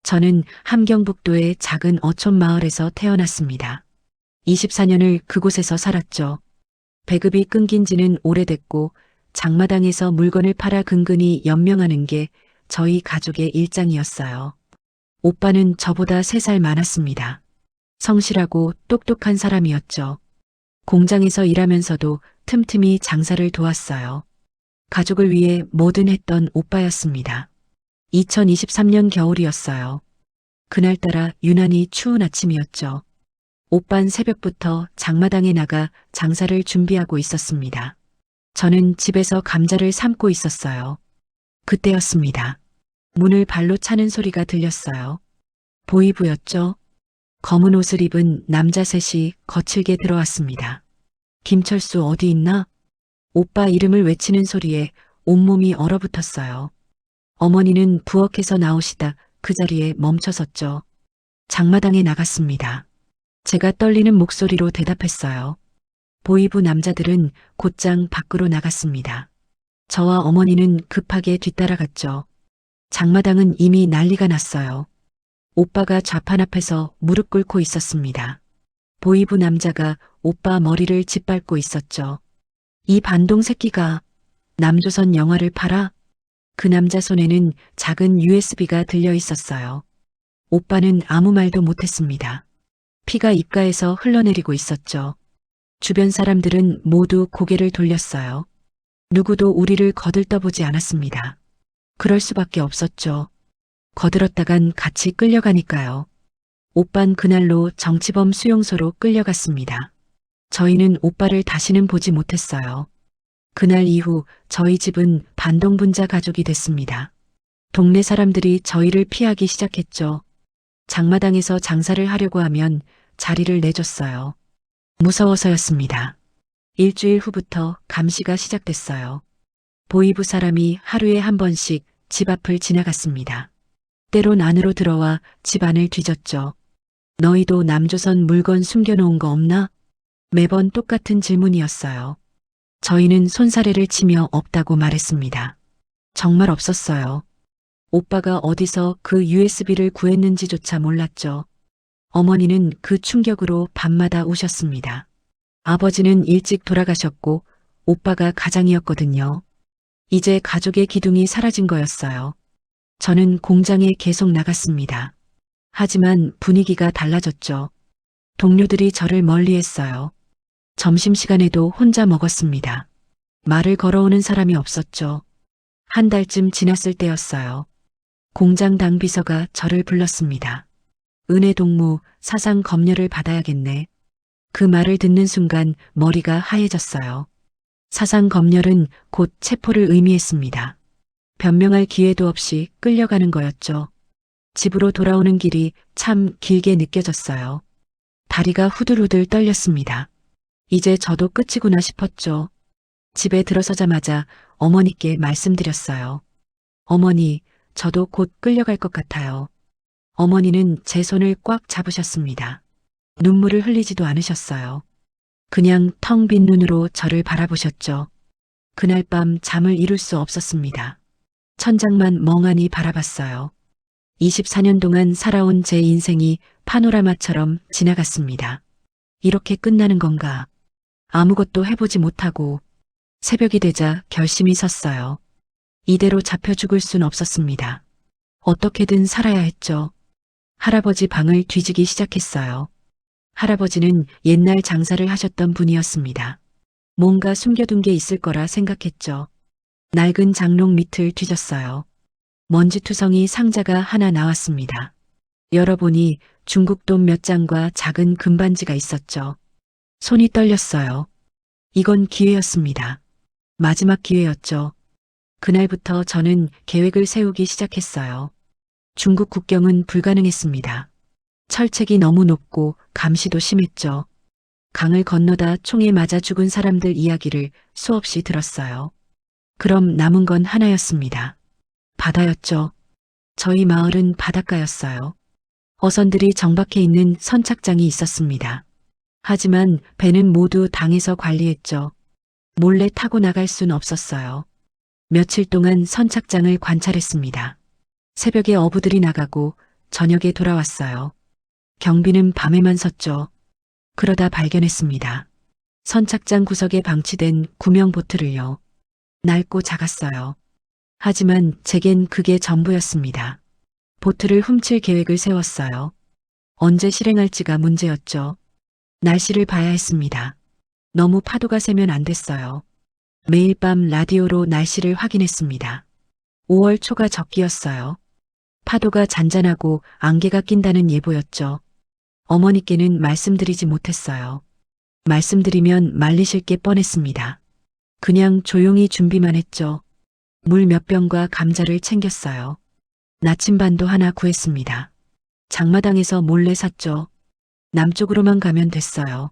저는 함경북도의 작은 어촌 마을에서 태어났습니다. 24년을 그곳에서 살았죠. 배급이 끊긴 지는 오래됐고 장마당에서 물건을 팔아 근근히 연명하는 게 저희 가족의 일장이었어요. 오빠는 저보다 3살 많았습니다. 성실하고 똑똑한 사람이었죠. 공장에서 일하면서도 틈틈이 장사를 도왔어요. 가족을 위해 뭐든 했던 오빠였습니다. 2023년 겨울이었어요. 그날따라 유난히 추운 아침이었죠. 오빤 새벽부터 장마당에 나가 장사를 준비하고 있었습니다. 저는 집에서 감자를 삶고 있었어요. 그때였습니다. 문을 발로 차는 소리가 들렸어요. 보이부였죠. 검은 옷을 입은 남자 셋이 거칠게 들어왔습니다. 김철수 어디 있나? 오빠 이름을 외치는 소리에 온몸이 얼어붙었어요. 어머니는 부엌에서 나오시다 그 자리에 멈춰섰죠. 장마당에 나갔습니다. 제가 떨리는 목소리로 대답했어요. 보이부 남자들은 곧장 밖으로 나갔습니다. 저와 어머니는 급하게 뒤따라갔죠. 장마당은 이미 난리가 났어요. 오빠가 좌판 앞에서 무릎 꿇고 있었습니다. 보이부 남자가 오빠 머리를 짓밟고 있었죠. 이 반동 새끼가 남조선 영화를 팔아? 그 남자 손에는 작은 USB가 들려 있었어요. 오빠는 아무 말도 못했습니다. 피가 입가에서 흘러내리고 있었죠. 주변 사람들은 모두 고개를 돌렸어요. 누구도 우리를 거들떠보지 않았습니다. 그럴 수밖에 없었죠. 거들었다간 같이 끌려가니까요. 오빤 그날로 정치범 수용소로 끌려갔습니다. 저희는 오빠를 다시는 보지 못했어요. 그날 이후 저희 집은 반동분자 가족이 됐습니다. 동네 사람들이 저희를 피하기 시작했죠. 장마당에서 장사를 하려고 하면 자리를 내줬어요. 무서워서였습니다. 일주일 후부터 감시가 시작됐어요. 보이부 사람이 하루에 한 번씩 집 앞을 지나갔습니다. 때론 안으로 들어와 집 안을 뒤졌죠. 너희도 남조선 물건 숨겨놓은 거 없나? 매번 똑같은 질문이었어요. 저희는 손사래를 치며 없다고 말했습니다. 정말 없었어요. 오빠가 어디서 그 USB를 구했는지조차 몰랐죠. 어머니는 그 충격으로 밤마다 우셨습니다. 아버지는 일찍 돌아가셨고 오빠가 가장이었거든요. 이제 가족의 기둥이 사라진 거였어요. 저는 공장에 계속 나갔습니다. 하지만 분위기가 달라졌죠. 동료들이 저를 멀리했어요. 점심시간에도 혼자 먹었습니다. 말을 걸어오는 사람이 없었죠. 한 달쯤 지났을 때였어요. 공장 당비서가 저를 불렀습니다. 은혜 동무 사상 검열을 받아야겠네. 그 말을 듣는 순간 머리가 하얘졌어요. 사상 검열은 곧 체포를 의미했습니다. 변명할 기회도 없이 끌려가는 거였죠. 집으로 돌아오는 길이 참 길게 느껴졌어요. 다리가 후들후들 떨렸습니다. 이제 저도 끝이구나 싶었죠. 집에 들어서자마자 어머니께 말씀드렸어요. 어머니, 저도 곧 끌려갈 것 같아요. 어머니는 제 손을 꽉 잡으셨습니다. 눈물을 흘리지도 않으셨어요. 그냥 텅 빈 눈으로 저를 바라보셨죠. 그날 밤 잠을 이룰 수 없었습니다. 천장만 멍하니 바라봤어요. 24년 동안 살아온 제 인생이 파노라마처럼 지나갔습니다. 이렇게 끝나는 건가? 아무것도 해보지 못하고 새벽이 되자 결심이 섰어요. 이대로 잡혀 죽을 순 없었습니다. 어떻게든 살아야 했죠. 할아버지 방을 뒤지기 시작했어요. 할아버지는 옛날 장사를 하셨던 분이었습니다. 뭔가 숨겨둔 게 있을 거라 생각했죠. 낡은 장롱 밑을 뒤졌어요. 먼지투성이 상자가 하나 나왔습니다. 열어보니 중국 돈 몇 장과 작은 금반지가 있었죠. 손이 떨렸어요. 이건 기회였습니다. 마지막 기회였죠. 그날부터 저는 계획을 세우기 시작했어요. 중국 국경은 불가능했습니다. 철책이 너무 높고 감시도 심했죠. 강을 건너다 총에 맞아 죽은 사람들 이야기를 수없이 들었어요. 그럼 남은 건 하나였습니다. 바다였죠. 저희 마을은 바닷가였어요. 어선들이 정박해 있는 선착장이 있었습니다. 하지만 배는 모두 당에서 관리했죠. 몰래 타고 나갈 순 없었어요. 며칠 동안 선착장을 관찰했습니다. 새벽에 어부들이 나가고 저녁에 돌아왔어요. 경비는 밤에만 섰죠. 그러다 발견했습니다. 선착장 구석에 방치된 구명 보트를요. 낡고 작았어요. 하지만 제겐 그게 전부였습니다. 보트를 훔칠 계획을 세웠어요. 언제 실행할지가 문제였죠. 날씨를 봐야 했습니다. 너무 파도가 세면 안 됐어요. 매일 밤 라디오로 날씨를 확인했습니다. 5월 초가 적기였어요. 파도가 잔잔하고 안개가 낀다는 예보였죠. 어머니께는 말씀드리지 못했어요. 말씀드리면 말리실 게 뻔했습니다. 그냥 조용히 준비만 했죠. 물 몇 병과 감자를 챙겼어요. 나침반도 하나 구했습니다. 장마당에서 몰래 샀죠. 남쪽으로만 가면 됐어요.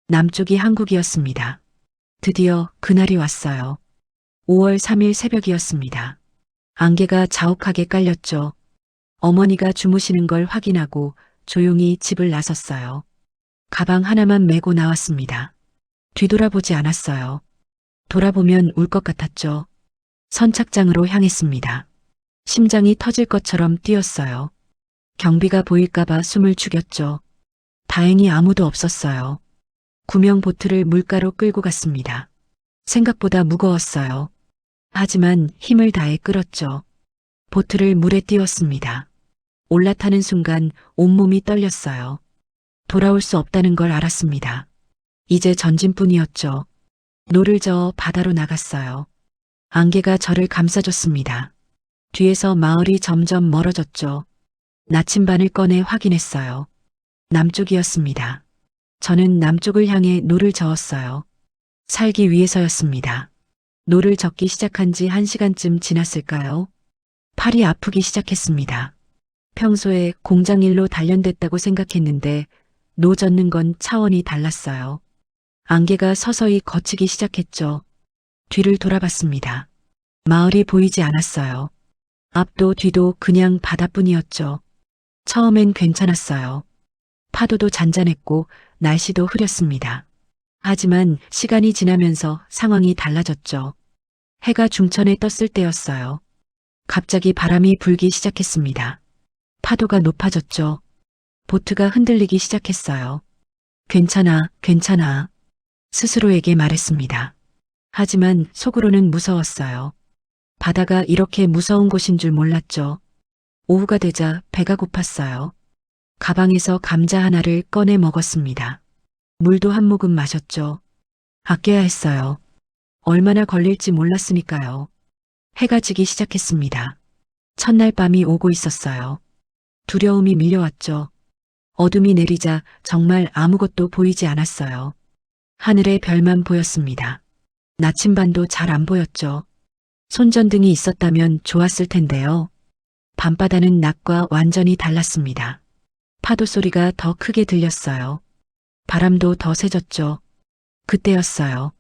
남쪽이 한국이었습니다. 드디어 그날이 왔어요. 5월 3일 새벽이었습니다. 안개가 자욱하게 깔렸죠. 어머니가 주무시는 걸 확인하고 조용히 집을 나섰어요. 가방 하나만 메고 나왔습니다. 뒤돌아보지 않았어요. 돌아보면 울 것 같았죠. 선착장으로 향했습니다. 심장이 터질 것처럼 뛰었어요. 경비가 보일까봐 숨을 죽였죠. 다행히 아무도 없었어요. 구명 보트를 물가로 끌고 갔습니다. 생각보다 무거웠어요. 하지만 힘을 다해 끌었죠. 보트를 물에 띄웠습니다. 올라타는 순간 온몸이 떨렸어요. 돌아올 수 없다는 걸 알았습니다. 이제 전진뿐이었죠. 노를 저어 바다로 나갔어요. 안개가 저를 감싸줬습니다. 뒤에서 마을이 점점 멀어졌죠. 나침반을 꺼내 확인했어요. 남쪽이었습니다. 저는 남쪽을 향해 노를 저었어요. 살기 위해서였습니다. 노를 젓기 시작한 지 1시간쯤 지났을까요? 팔이 아프기 시작했습니다. 평소에 공장 일로 단련됐다고 생각했는데 노 젓는 건 차원이 달랐어요. 안개가 서서히 걷히기 시작했죠. 뒤를 돌아봤습니다. 마을이 보이지 않았어요. 앞도 뒤도 그냥 바다뿐이었죠. 처음엔 괜찮았어요. 파도도 잔잔했고 날씨도 흐렸습니다. 하지만 시간이 지나면서 상황이 달라졌죠. 해가 중천에 떴을 때였어요. 갑자기 바람이 불기 시작했습니다. 파도가 높아졌죠. 보트가 흔들리기 시작했어요. 괜찮아, 괜찮아. 스스로에게 말했습니다. 하지만 속으로는 무서웠어요. 바다가 이렇게 무서운 곳인 줄 몰랐죠. 오후가 되자 배가 고팠어요. 가방에서 감자 하나를 꺼내 먹었습니다. 물도 한 모금 마셨죠. 아껴야 했어요. 얼마나 걸릴지 몰랐으니까요. 해가 지기 시작했습니다. 첫날 밤이 오고 있었어요. 두려움이 밀려왔죠. 어둠이 내리자 정말 아무것도 보이지 않았어요. 하늘에 별만 보였습니다. 나침반도 잘 안 보였죠. 손전등이 있었다면 좋았을 텐데요. 밤바다는 낮과 완전히 달랐습니다. 파도 소리가 더 크게 들렸어요. 바람도 더 세졌죠. 그때였어요.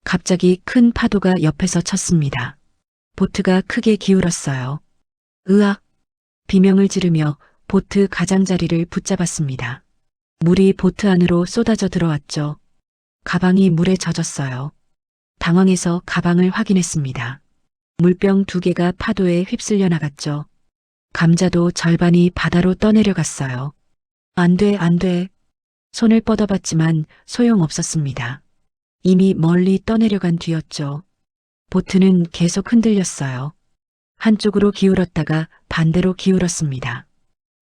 갑자기 큰 파도가 옆에서 쳤습니다. 보트가 크게 기울었어요. 으악! 비명을 지르며 보트 가장자리를 붙잡았습니다. 물이 보트 안으로 쏟아져 들어왔죠. 가방이 물에 젖었어요. 당황해서 가방을 확인했습니다. 물병 2개가 파도에 휩쓸려 나갔죠. 감자도 절반이 바다로 떠내려갔어요. 안 돼, 안 돼. 손을 뻗어봤지만 소용없었습니다. 이미 멀리 떠내려간 뒤였죠. 보트는 계속 흔들렸어요. 한쪽으로 기울었다가 반대로 기울었습니다.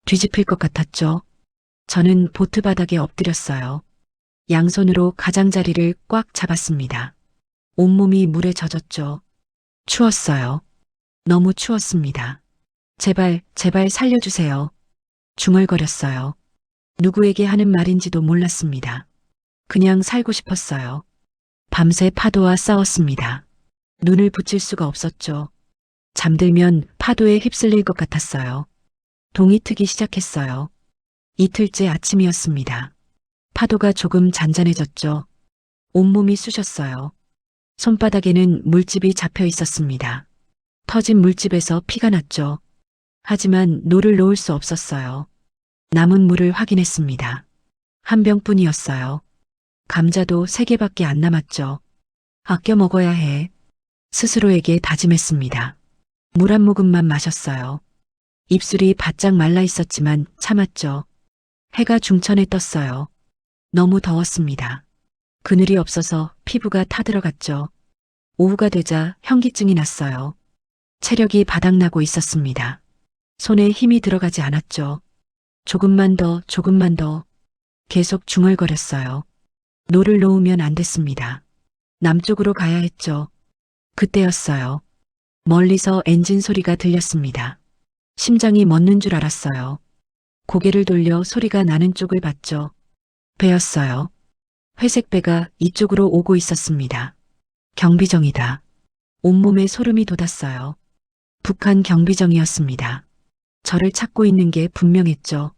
뒤집힐 것 같았죠. 저는 보트 바닥에 엎드렸어요. 양손으로 가장자리를 꽉 잡았습니다. 온몸이 물에 젖었죠. 추웠어요. 너무 추웠습니다. 제발, 제발 살려주세요. 중얼거렸어요. 누구에게 하는 말인지도 몰랐습니다. 그냥 살고 싶었어요. 밤새 파도와 싸웠습니다. 눈을 붙일 수가 없었죠. 잠들면 파도에 휩쓸릴 것 같았어요. 동이 트기 시작했어요. 이틀째 아침이었습니다. 파도가 조금 잔잔해졌죠. 온몸이 쑤셨어요. 손바닥에는 물집이 잡혀 있었습니다. 터진 물집에서 피가 났죠. 하지만 노를 놓을 수 없었어요. 남은 물을 확인했습니다. 한 병뿐이었어요. 감자도 3개밖에 안 남았죠. 아껴 먹어야 해. 스스로에게 다짐했습니다. 물 한 모금만 마셨어요. 입술이 바짝 말라 있었지만 참았죠. 해가 중천에 떴어요. 너무 더웠습니다. 그늘이 없어서 피부가 타들어갔죠. 오후가 되자 현기증이 났어요. 체력이 바닥나고 있었습니다. 손에 힘이 들어가지 않았죠. 조금만 더, 조금만 더. 계속 중얼거렸어요. 노를 놓으면 안 됐습니다. 남쪽으로 가야 했죠. 그때였어요. 멀리서 엔진 소리가 들렸습니다. 심장이 멎는 줄 알았어요. 고개를 돌려 소리가 나는 쪽을 봤죠. 배였어요. 회색 배가 이쪽으로 오고 있었습니다. 경비정이다. 온몸에 소름이 돋았어요. 북한 경비정이었습니다. 저를 찾고 있는 게 분명했죠.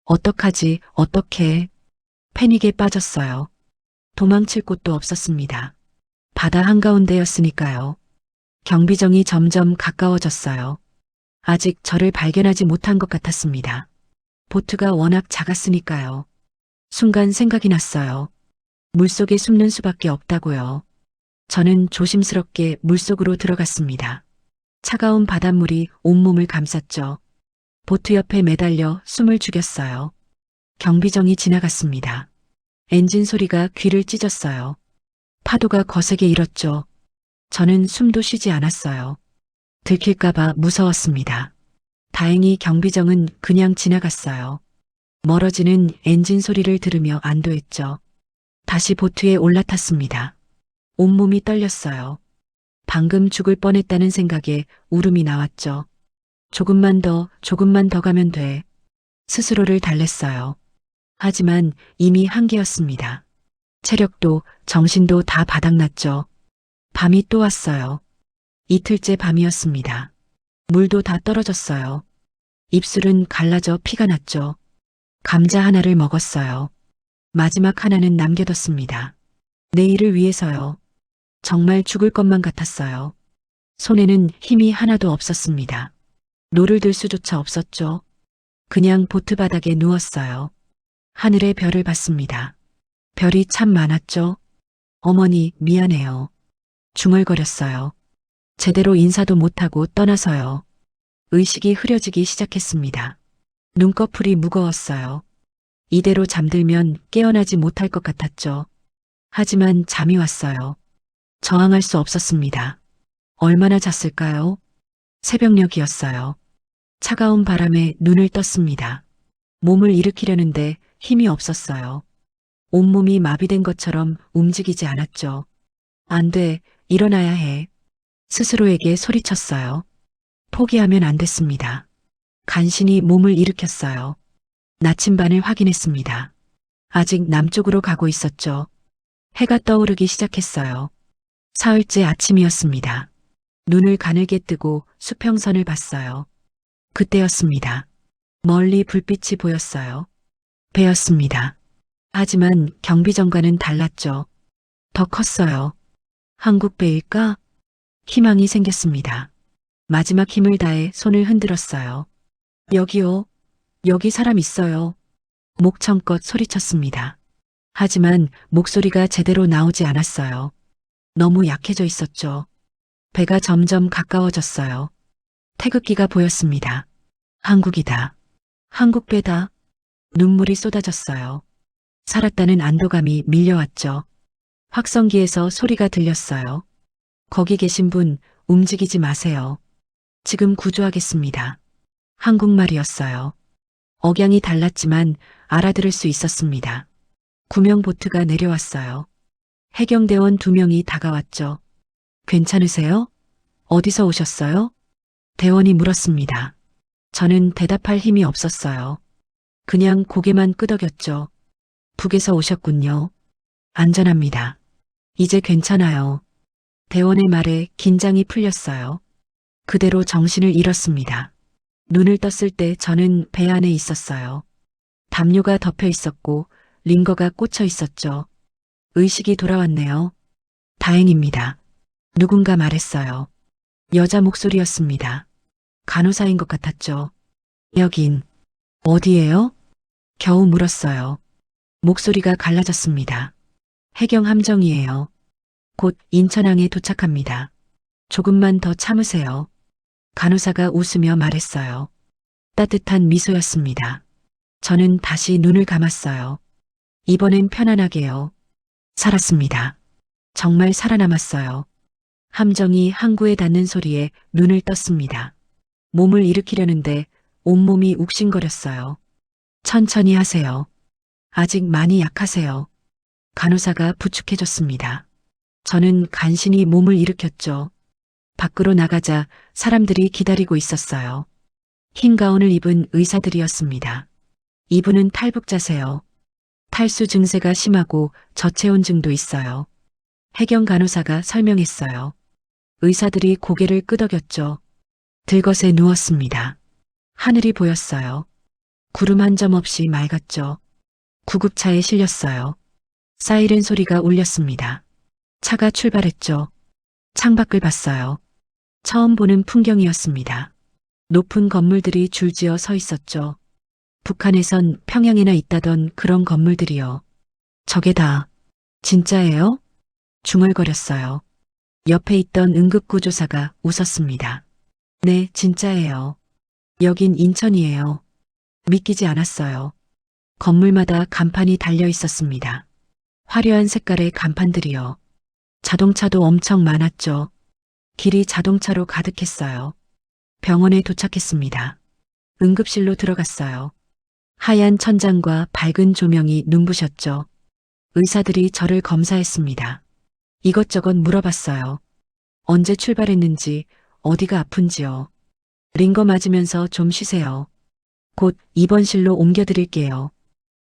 어떡하지, 어떻게. 패닉에 빠졌어요. 도망칠 곳도 없었습니다. 바다 한가운데였으니까요. 경비정이 점점 가까워졌어요. 아직 저를 발견하지 못한 것 같았습니다. 보트가 워낙 작았으니까요. 순간 생각이 났어요. 물속에 숨는 수밖에 없다고요. 저는 조심스럽게 물속으로 들어갔습니다. 차가운 바닷물이 온몸을 감쌌죠. 보트 옆에 매달려 숨을 죽였어요. 경비정이 지나갔습니다. 엔진 소리가 귀를 찢었어요. 파도가 거세게 일었죠. 저는 숨도 쉬지 않았어요. 들킬까봐 무서웠습니다. 다행히 경비정은 그냥 지나갔어요. 멀어지는 엔진 소리를 들으며 안도했죠. 다시 보트에 올라탔습니다. 온몸이 떨렸어요. 방금 죽을 뻔했다는 생각에 울음이 나왔죠. 조금만 더 가면 돼. 스스로를 달랬어요. 하지만 이미 한계였습니다. 체력도 정신도 다 바닥났죠. 밤이 또 왔어요. 이틀째 밤이었습니다. 물도 다 떨어졌어요. 입술은 갈라져 피가 났죠. 감자 하나를 먹었어요. 마지막 하나는 남겨뒀습니다. 내일을 위해서요. 정말 죽을 것만 같았어요. 손에는 힘이 하나도 없었습니다. 노를 들 수조차 없었죠. 그냥 보트 바닥에 누웠어요. 하늘의 별을 봤습니다. 별이 참 많았죠. 어머니, 미안해요. 중얼거렸어요. 제대로 인사도 못하고 떠나서요. 의식이 흐려지기 시작했습니다. 눈꺼풀이 무거웠어요. 이대로 잠들면 깨어나지 못할 것 같았죠. 하지만 잠이 왔어요. 저항할 수 없었습니다. 얼마나 잤을까요? 새벽녘이었어요. 차가운 바람에 눈을 떴습니다. 몸을 일으키려는데 힘이 없었어요. 온몸이 마비된 것처럼 움직이지 않았죠. 안 돼, 일어나야 해. 스스로에게 소리쳤어요. 포기하면 안 됐습니다. 간신히 몸을 일으켰어요. 나침반을 확인했습니다. 아직 남쪽으로 가고 있었죠. 해가 떠오르기 시작했어요. 사흘째 아침이었습니다. 눈을 가늘게 뜨고 수평선을 봤어요. 그때였습니다. 멀리 불빛이 보였어요. 배였습니다. 하지만 경비정과는 달랐죠. 더 컸어요. 한국 배일까? 희망이 생겼습니다. 마지막 힘을 다해 손을 흔들었어요. 여기요. 여기 사람 있어요. 목청껏 소리쳤습니다. 하지만 목소리가 제대로 나오지 않았어요. 너무 약해져 있었죠. 배가 점점 가까워졌어요. 태극기가 보였습니다. 한국이다. 한국 배다. 눈물이 쏟아졌어요. 살았다는 안도감이 밀려왔죠. 확성기에서 소리가 들렸어요. 거기 계신 분 움직이지 마세요. 지금 구조하겠습니다. 한국말이었어요. 억양이 달랐지만 알아들을 수 있었습니다. 구명 보트가 내려왔어요. 해경대원 2명이 다가왔죠. 괜찮으세요? 어디서 오셨어요? 대원이 물었습니다. 저는 대답할 힘이 없었어요. 그냥 고개만 끄덕였죠. 북에서 오셨군요. 안전합니다. 이제 괜찮아요. 대원의 말에 긴장이 풀렸어요. 그대로 정신을 잃었습니다. 눈을 떴을 때 저는 배 안에 있었어요. 담요가 덮여 있었고 링거가 꽂혀 있었죠. 의식이 돌아왔네요. 다행입니다. 누군가 말했어요. 여자 목소리였습니다. 간호사인 것 같았죠. 여긴 어디예요? 겨우 물었어요. 목소리가 갈라졌습니다. 해경 함정이에요. 곧 인천항에 도착합니다. 조금만 더 참으세요. 간호사가 웃으며 말했어요. 따뜻한 미소였습니다. 저는 다시 눈을 감았어요. 이번엔 편안하게요. 살았습니다. 정말 살아남았어요. 함정이 항구에 닿는 소리에 눈을 떴습니다. 몸을 일으키려는데 온몸이 욱신거렸어요. 천천히 하세요. 아직 많이 약하세요. 간호사가 부축해줬습니다. 저는 간신히 몸을 일으켰죠. 밖으로 나가자 사람들이 기다리고 있었어요. 흰 가운을 입은 의사들이었습니다. 이분은 탈북자세요. 탈수 증세가 심하고 저체온증도 있어요. 해경 간호사가 설명했어요. 의사들이 고개를 끄덕였죠. 들것에 누웠습니다. 하늘이 보였어요. 구름 한 점 없이 맑았죠. 구급차에 실렸어요. 사이렌 소리가 울렸습니다. 차가 출발했죠. 창밖을 봤어요. 처음 보는 풍경이었습니다. 높은 건물들이 줄지어 서 있었죠. 북한에선 평양에나 있다던 그런 건물들이요. 저게 다 진짜예요? 중얼거렸어요. 옆에 있던 응급구조사가 웃었습니다. 네, 진짜예요. 여긴 인천이에요. 믿기지 않았어요. 건물마다 간판이 달려 있었습니다. 화려한 색깔의 간판들이요. 자동차도 엄청 많았죠. 길이 자동차로 가득했어요. 병원에 도착했습니다. 응급실로 들어갔어요. 하얀 천장과 밝은 조명이 눈부셨죠. 의사들이 저를 검사했습니다. 이것저것 물어봤어요. 언제 출발했는지, 어디가 아픈지요. 링거 맞으면서 좀 쉬세요. 곧 입원실로 옮겨드릴게요.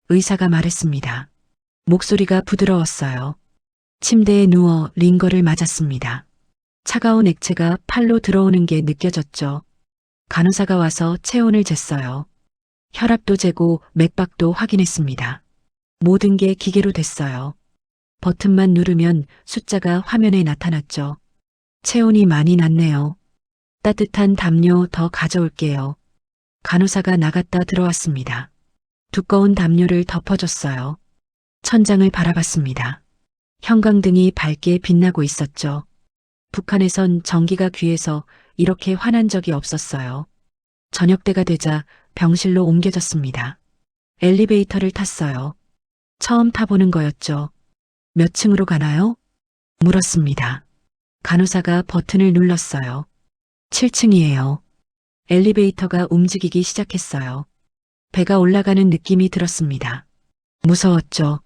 의사가 말했습니다. 목소리가 부드러웠어요. 침대에 누워 링거를 맞았습니다. 차가운 액체가 팔로 들어오는 게 느껴졌죠. 간호사가 와서 체온을 쟀어요. 혈압도 재고 맥박도 확인했습니다. 모든 게 기계로 됐어요. 버튼만 누르면 숫자가 화면에 나타났죠. 체온이 많이 낮네요. 따뜻한 담요 더 가져올게요. 간호사가 나갔다 들어왔습니다. 두꺼운 담요를 덮어줬어요. 천장을 바라봤습니다. 형광등이 밝게 빛나고 있었죠. 북한에선 전기가 귀해서 이렇게 환한 적이 없었어요. 저녁 때가 되자 병실로 옮겨졌습니다. 엘리베이터를 탔어요. 처음 타보는 거였죠. 몇 층으로 가나요? 물었습니다. 간호사가 버튼을 눌렀어요. 7층이에요. 엘리베이터가 움직이기 시작했어요. 배가 올라가는 느낌이 들었습니다. 무서웠죠.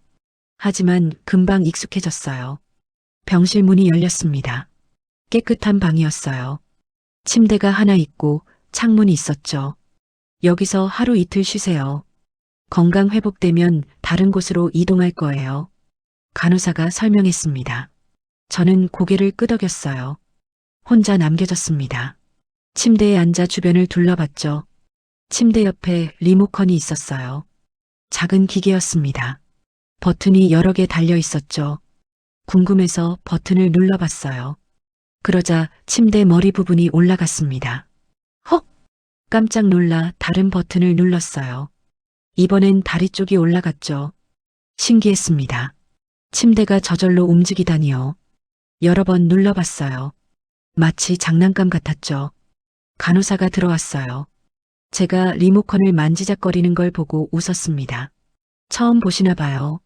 하지만 금방 익숙해졌어요. 병실 문이 열렸습니다. 깨끗한 방이었어요. 침대가 하나 있고 창문이 있었죠. 여기서 하루 이틀 쉬세요. 건강 회복되면 다른 곳으로 이동할 거예요. 간호사가 설명했습니다. 저는 고개를 끄덕였어요. 혼자 남겨졌습니다. 침대에 앉아 주변을 둘러봤죠. 침대 옆에 리모컨이 있었어요. 작은 기계였습니다. 버튼이 여러 개 달려 있었죠. 궁금해서 버튼을 눌러봤어요. 그러자 침대 머리 부분이 올라갔습니다. 헉! 깜짝 놀라 다른 버튼을 눌렀어요. 이번엔 다리 쪽이 올라갔죠. 신기했습니다. 침대가 저절로 움직이다니요. 여러 번 눌러봤어요. 마치 장난감 같았죠. 간호사가 들어왔어요. 제가 리모컨을 만지작거리는 걸 보고 웃었습니다. 처음 보시나 봐요.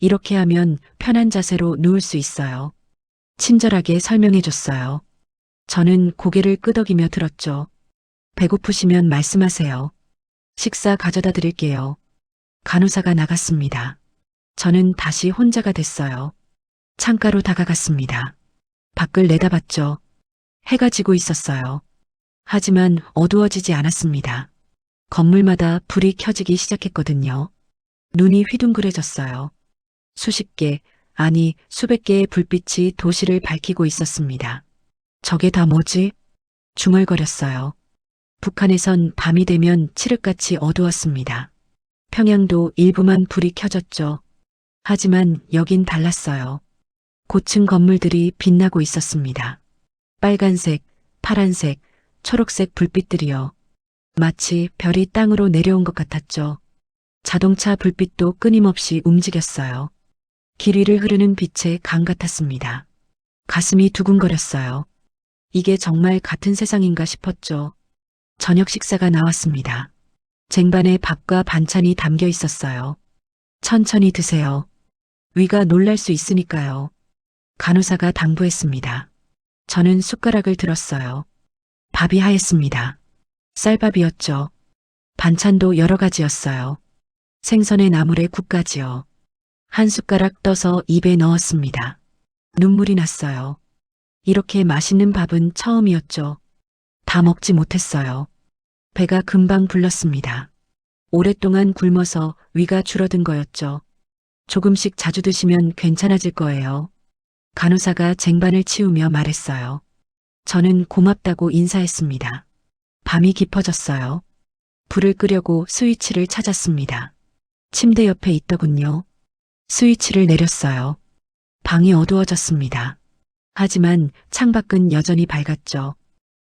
이렇게 하면 편한 자세로 누울 수 있어요. 친절하게 설명해 줬어요. 저는 고개를 끄덕이며 들었죠. 배고프시면 말씀하세요. 식사 가져다 드릴게요. 간호사가 나갔습니다. 저는 다시 혼자가 됐어요. 창가로 다가갔습니다. 밖을 내다봤죠. 해가 지고 있었어요. 하지만 어두워지지 않았습니다. 건물마다 불이 켜지기 시작했거든요. 눈이 휘둥그레졌어요. 수십 개, 아니 수백 개의 불빛이 도시를 밝히고 있었습니다. 저게 다 뭐지? 중얼거렸어요. 북한에선 밤이 되면 칠흑같이 어두웠습니다. 평양도 일부만 불이 켜졌죠. 하지만 여긴 달랐어요. 고층 건물들이 빛나고 있었습니다. 빨간색, 파란색, 초록색 불빛들이요. 마치 별이 땅으로 내려온 것 같았죠. 자동차 불빛도 끊임없이 움직였어요. 길 위를 흐르는 빛의 강 같았습니다. 가슴이 두근거렸어요. 이게 정말 같은 세상인가 싶었죠. 저녁 식사가 나왔습니다. 쟁반에 밥과 반찬이 담겨 있었어요. 천천히 드세요. 위가 놀랄 수 있으니까요. 간호사가 당부했습니다. 저는 숟가락을 들었어요. 밥이 하였습니다. 쌀밥이었죠. 반찬도 여러 가지였어요. 생선에 나물에 국까지요. 한 숟가락 떠서 입에 넣었습니다. 눈물이 났어요. 이렇게 맛있는 밥은 처음이었죠. 다 먹지 못했어요. 배가 금방 불렀습니다. 오랫동안 굶어서 위가 줄어든 거였죠. 조금씩 자주 드시면 괜찮아질 거예요. 간호사가 쟁반을 치우며 말했어요. 저는 고맙다고 인사했습니다. 밤이 깊어졌어요. 불을 끄려고 스위치를 찾았습니다. 침대 옆에 있더군요. 스위치를 내렸어요. 방이 어두워졌습니다. 하지만 창밖은 여전히 밝았죠.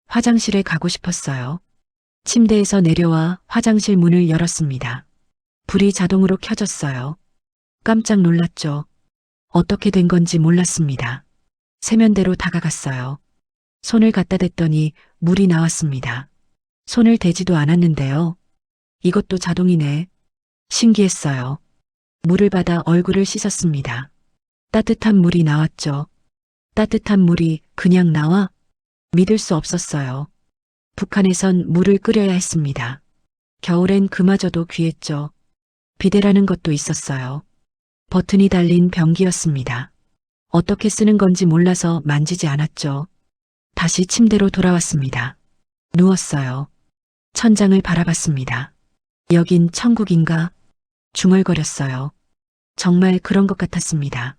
화장실에 가고 싶었어요. 침대에서 내려와 화장실 문을 열었습니다. 불이 자동으로 켜졌어요. 깜짝 놀랐죠. 어떻게 된 건지 몰랐습니다. 세면대로 다가갔어요. 손을 갖다 댔더니 물이 나왔습니다. 손을 대지도 않았는데요. 이것도 자동이네. 신기했어요. 물을 받아 얼굴을 씻었습니다. 따뜻한 물이 나왔죠. 따뜻한 물이 그냥 나와? 믿을 수 없었어요. 북한에선 물을 끓여야 했습니다. 겨울엔 그마저도 귀했죠. 비데라는 것도 있었어요. 버튼이 달린 변기였습니다. 어떻게 쓰는 건지 몰라서 만지지 않았죠. 다시 침대로 돌아왔습니다. 누웠어요. 천장을 바라봤습니다. 여긴 천국인가? 중얼거렸어요. 정말 그런 것 같았습니다.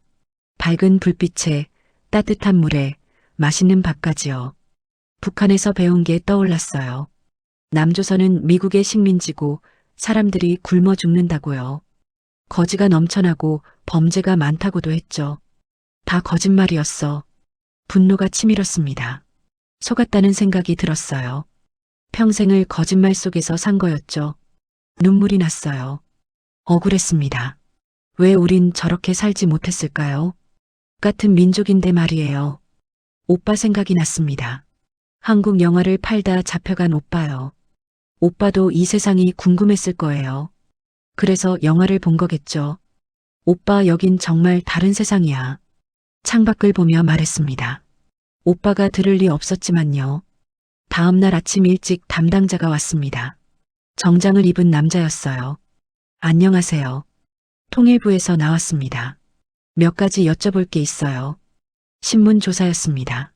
밝은 불빛에 따뜻한 물에 맛있는 밥까지요. 북한에서 배운 게 떠올랐어요. 남조선은 미국의 식민지고 사람들이 굶어 죽는다고요. 거지가 넘쳐나고 범죄가 많다고도 했죠. 다 거짓말이었어. 분노가 치밀었습니다. 속았다는 생각이 들었어요. 평생을 거짓말 속에서 산 거였죠. 눈물이 났어요. 억울했습니다. 왜 우린 저렇게 살지 못했을까요? 같은 민족인데 말이에요. 오빠 생각이 났습니다. 한국 영화를 팔다 잡혀간 오빠요. 오빠도 이 세상이 궁금했을 거예요. 그래서 영화를 본 거겠죠. 오빠 여긴 정말 다른 세상이야. 창밖을 보며 말했습니다. 오빠가 들을 리 없었지만요. 다음 날 아침 일찍 담당자가 왔습니다. 정장을 입은 남자였어요. 안녕하세요. 통일부에서 나왔습니다. 몇 가지 여쭤볼 게 있어요. 신문 조사였습니다.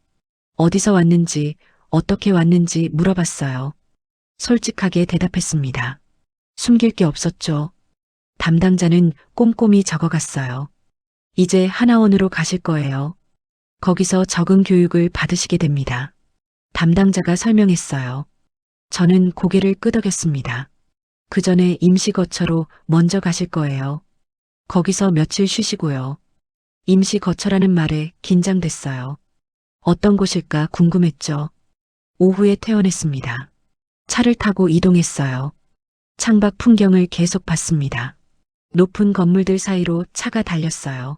어디서 왔는지, 어떻게 왔는지 물어봤어요. 솔직하게 대답했습니다. 숨길 게 없었죠. 담당자는 꼼꼼히 적어갔어요. 이제 하나원으로 가실 거예요. 거기서 적응 교육을 받으시게 됩니다. 담당자가 설명했어요. 저는 고개를 끄덕였습니다. 그 전에 임시거처로 먼저 가실 거예요. 거기서 며칠 쉬시고요. 임시거처라는 말에 긴장됐어요. 어떤 곳일까 궁금했죠. 오후에 퇴원했습니다. 차를 타고 이동했어요. 창밖 풍경을 계속 봤습니다. 높은 건물들 사이로 차가 달렸어요.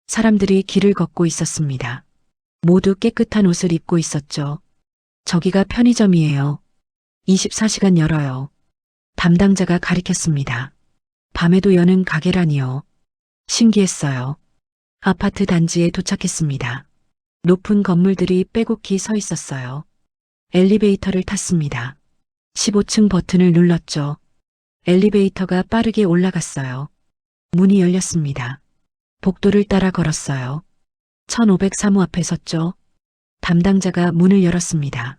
사람들이 길을 걷고 있었습니다. 모두 깨끗한 옷을 입고 있었죠. 저기가 편의점이에요. 24시간 열어요. 담당자가 가리켰습니다. 밤에도 여는 가게라니요. 신기했어요. 아파트 단지에 도착했습니다. 높은 건물들이 빼곡히 서 있었어요. 엘리베이터를 탔습니다. 15층 버튼을 눌렀죠. 엘리베이터가 빠르게 올라갔어요. 문이 열렸습니다. 복도를 따라 걸었어요. 1503호 앞에 섰죠. 담당자가 문을 열었습니다.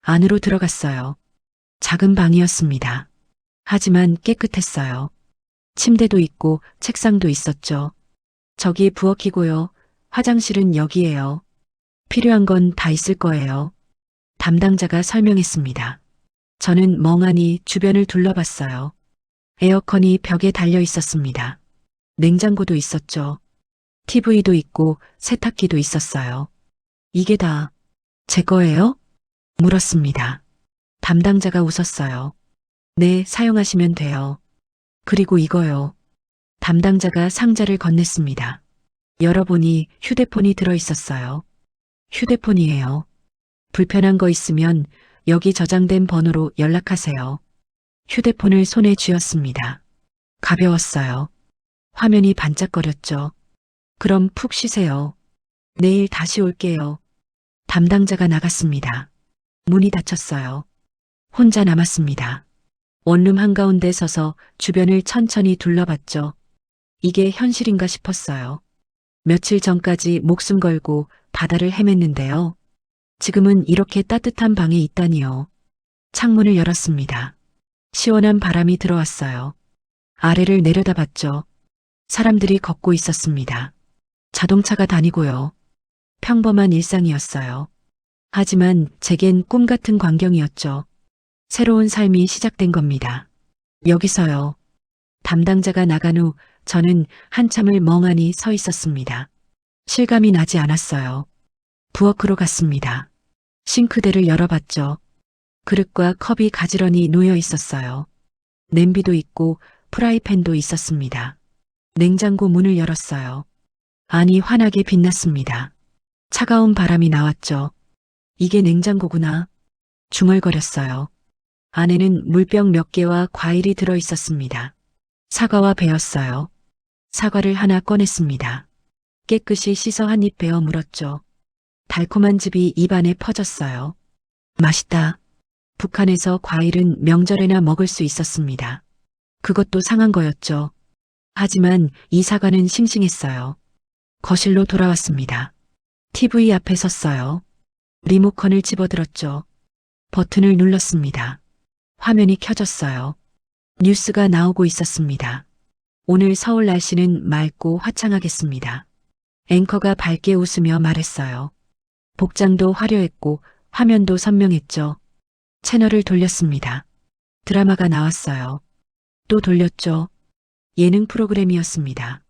안으로 들어갔어요. 작은 방이었습니다. 하지만 깨끗했어요. 침대도 있고 책상도 있었죠. 저기 부엌이고요. 화장실은 여기예요. 필요한 건 다 있을 거예요. 담당자가 설명했습니다. 저는 멍하니 주변을 둘러봤어요. 에어컨이 벽에 달려 있었습니다. 냉장고도 있었죠. TV도 있고 세탁기도 있었어요. 이게 다 제 거예요? 물었습니다. 담당자가 웃었어요. 네, 사용하시면 돼요. 그리고 이거요. 담당자가 상자를 건넸습니다. 열어보니 휴대폰이 들어 있었어요. 휴대폰이에요. 불편한 거 있으면 여기 저장된 번호로 연락하세요. 휴대폰을 손에 쥐었습니다. 가벼웠어요. 화면이 반짝거렸죠. 그럼 푹 쉬세요. 내일 다시 올게요. 담당자가 나갔습니다. 문이 닫혔어요. 혼자 남았습니다. 원룸 한가운데 서서 주변을 천천히 둘러봤죠. 이게 현실인가 싶었어요. 며칠 전까지 목숨 걸고 바다를 헤맸는데요. 지금은 이렇게 따뜻한 방에 있다니요. 창문을 열었습니다. 시원한 바람이 들어왔어요. 아래를 내려다봤죠. 사람들이 걷고 있었습니다. 자동차가 다니고요. 평범한 일상이었어요. 하지만 제겐 꿈 같은 광경이었죠. 새로운 삶이 시작된 겁니다. 여기서요. 담당자가 나간 후 저는 한참을 멍하니 서 있었습니다. 실감이 나지 않았어요. 부엌으로 갔습니다. 싱크대를 열어봤죠. 그릇과 컵이 가지런히 놓여 있었어요. 냄비도 있고 프라이팬도 있었습니다. 냉장고 문을 열었어요. 안이 환하게 빛났습니다. 차가운 바람이 나왔죠. 이게 냉장고구나. 중얼거렸어요. 안에는 물병 몇 개와 과일이 들어 있었습니다. 사과와 배였어요. 사과를 하나 꺼냈습니다. 깨끗이 씻어 한 입 베어 물었죠. 달콤한 즙이 입안에 퍼졌어요. 맛있다. 북한에서 과일은 명절에나 먹을 수 있었습니다. 그것도 상한 거였죠. 하지만 이 사과는 싱싱했어요. 거실로 돌아왔습니다. TV 앞에 섰어요. 리모컨을 집어들었죠. 버튼을 눌렀습니다. 화면이 켜졌어요. 뉴스가 나오고 있었습니다. 오늘 서울 날씨는 맑고 화창하겠습니다. 앵커가 밝게 웃으며 말했어요. 복장도 화려했고 화면도 선명했죠. 채널을 돌렸습니다. 드라마가 나왔어요. 또 돌렸죠. 예능 프로그램이었습니다.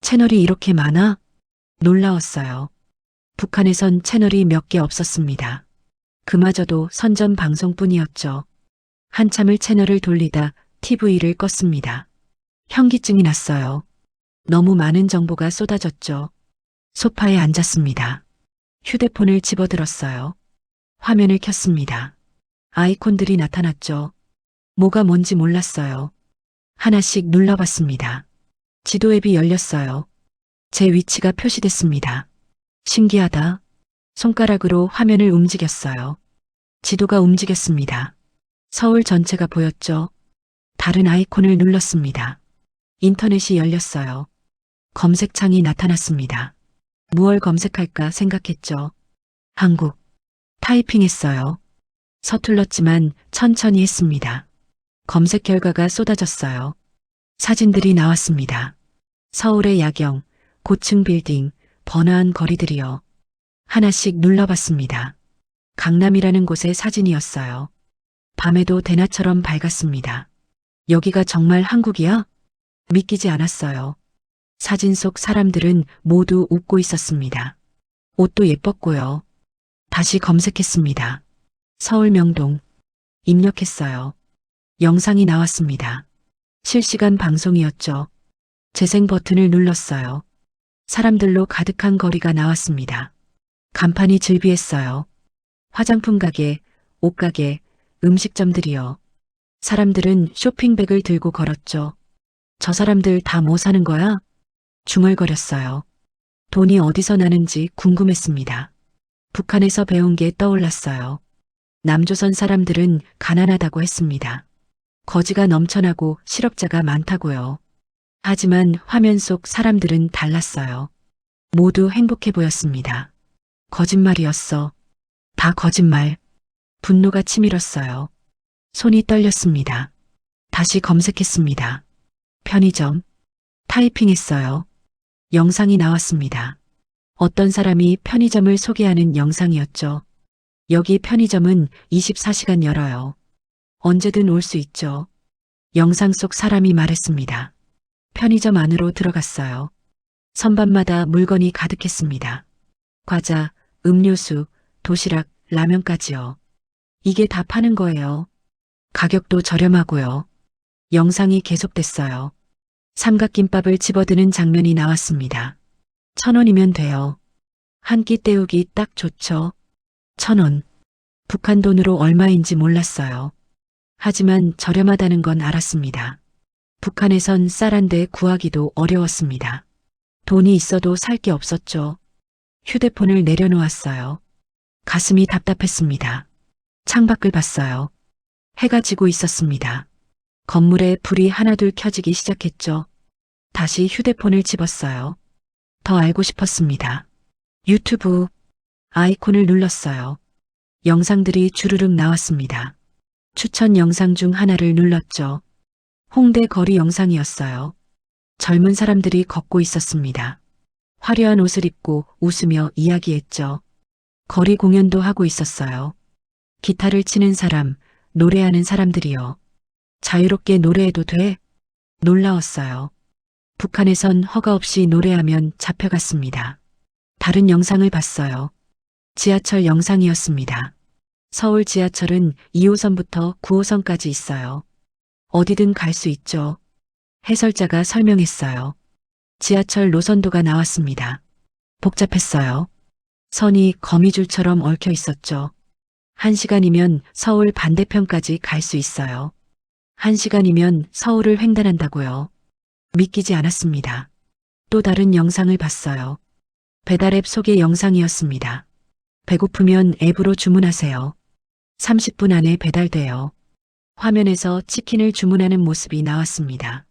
채널이 이렇게 많아? 놀라웠어요. 북한에선 채널이 몇 개 없었습니다. 그마저도 선전 방송뿐이었죠. 한참을 채널을 돌리다 TV를 껐습니다. 현기증이 났어요. 너무 많은 정보가 쏟아졌죠. 소파에 앉았습니다. 휴대폰을 집어들었어요. 화면을 켰습니다. 아이콘들이 나타났죠. 뭐가 뭔지 몰랐어요. 하나씩 눌러봤습니다. 지도 앱이 열렸어요. 제 위치가 표시됐습니다. 신기하다. 손가락으로 화면을 움직였어요. 지도가 움직였습니다. 서울 전체가 보였죠. 다른 아이콘을 눌렀습니다. 인터넷이 열렸어요. 검색창이 나타났습니다. 무얼 검색할까 생각했죠. 한국. 타이핑했어요. 서툴렀지만 천천히 했습니다. 검색 결과가 쏟아졌어요. 사진들이 나왔습니다. 서울의 야경, 고층 빌딩, 번화한 거리들이요. 하나씩 눌러봤습니다. 강남이라는 곳의 사진이었어요. 밤에도 대낮처럼 밝았습니다. 여기가 정말 한국이야? 믿기지 않았어요. 사진 속 사람들은 모두 웃고 있었습니다. 옷도 예뻤고요. 다시 검색했습니다. 서울 명동. 입력했어요. 영상이 나왔습니다. 실시간 방송이었죠. 재생 버튼을 눌렀어요. 사람들로 가득한 거리가 나왔습니다. 간판이 즐비했어요. 화장품 가게, 옷가게, 음식점들이요. 사람들은 쇼핑백을 들고 걸었죠. 저 사람들 다 뭐 사는 거야? 중얼거렸어요. 돈이 어디서 나는지 궁금했습니다. 북한에서 배운 게 떠올랐어요. 남조선 사람들은 가난하다고 했습니다. 거지가 넘쳐나고 실업자가 많다고요. 하지만 화면 속 사람들은 달랐어요. 모두 행복해 보였습니다. 거짓말이었어. 다 거짓말. 분노가 치밀었어요. 손이 떨렸습니다. 다시 검색했습니다. 편의점. 타이핑했어요. 영상이 나왔습니다. 어떤 사람이 편의점을 소개하는 영상이었죠. 여기 편의점은 24시간 열어요. 언제든 올 수 있죠. 영상 속 사람이 말했습니다. 편의점 안으로 들어갔어요. 선반마다 물건이 가득했습니다. 과자, 음료수, 도시락, 라면까지요. 이게 다 파는 거예요. 가격도 저렴하고요. 영상이 계속됐어요. 삼각김밥을 집어드는 장면이 나왔습니다. 1,000원이면 돼요. 한 끼 때우기 딱 좋죠. 1,000원. 북한 돈으로 얼마인지 몰랐어요. 하지만 저렴하다는 건 알았습니다. 북한에선 쌀 한 대 구하기도 어려웠습니다. 돈이 있어도 살 게 없었죠. 휴대폰을 내려놓았어요. 가슴이 답답했습니다. 창밖을 봤어요. 해가 지고 있었습니다. 건물에 불이 하나둘 켜지기 시작했죠. 다시 휴대폰을 집었어요. 더 알고 싶었습니다. 유튜브 아이콘을 눌렀어요. 영상들이 주르륵 나왔습니다. 추천 영상 중 하나를 눌렀죠. 홍대 거리 영상이었어요. 젊은 사람들이 걷고 있었습니다. 화려한 옷을 입고 웃으며 이야기했죠. 거리 공연도 하고 있었어요. 기타를 치는 사람, 노래하는 사람들이요. 자유롭게 노래해도 돼? 놀라웠어요. 북한에선 허가 없이 노래하면 잡혀갔습니다. 다른 영상을 봤어요. 지하철 영상이었습니다. 서울 지하철은 2호선부터 9호선까지 있어요. 어디든 갈 수 있죠. 해설자가 설명했어요. 지하철 노선도가 나왔습니다. 복잡했어요. 선이 거미줄처럼 얽혀 있었죠. 1시간이면 서울 반대편까지 갈 수 있어요. 1시간이면 서울을 횡단한다고요. 믿기지 않았습니다. 또 다른 영상을 봤어요. 배달앱 소개 영상이었습니다. 배고프면 앱으로 주문하세요. 30분 안에 배달돼요. 화면에서 치킨을 주문하는 모습이 나왔습니다.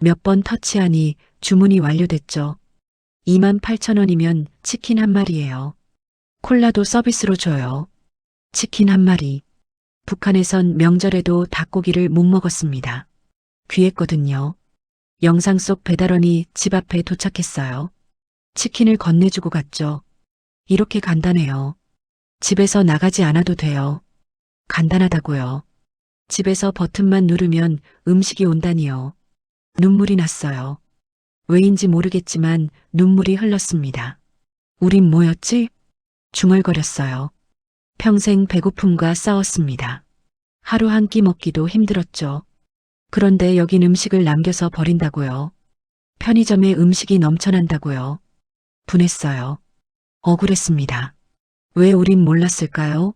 몇 번 터치하니 주문이 완료됐죠. 28,000원이면 치킨 한 마리예요. 콜라도 서비스로 줘요. 치킨 한 마리. 북한에선 명절에도 닭고기를 못 먹었습니다. 귀했거든요. 영상 속 배달원이 집 앞에 도착했어요. 치킨을 건네주고 갔죠. 이렇게 간단해요. 집에서 나가지 않아도 돼요. 간단하다고요. 집에서 버튼만 누르면 음식이 온다니요. 눈물이 났어요. 왜인지 모르겠지만 눈물이 흘렀습니다. 우린 뭐였지? 중얼거렸어요. 평생 배고픔과 싸웠습니다. 하루 한 끼 먹기도 힘들었죠. 그런데 여긴 음식을 남겨서 버린다고요. 편의점에 음식이 넘쳐난다고요. 분했어요. 억울했습니다. 왜 우린 몰랐을까요?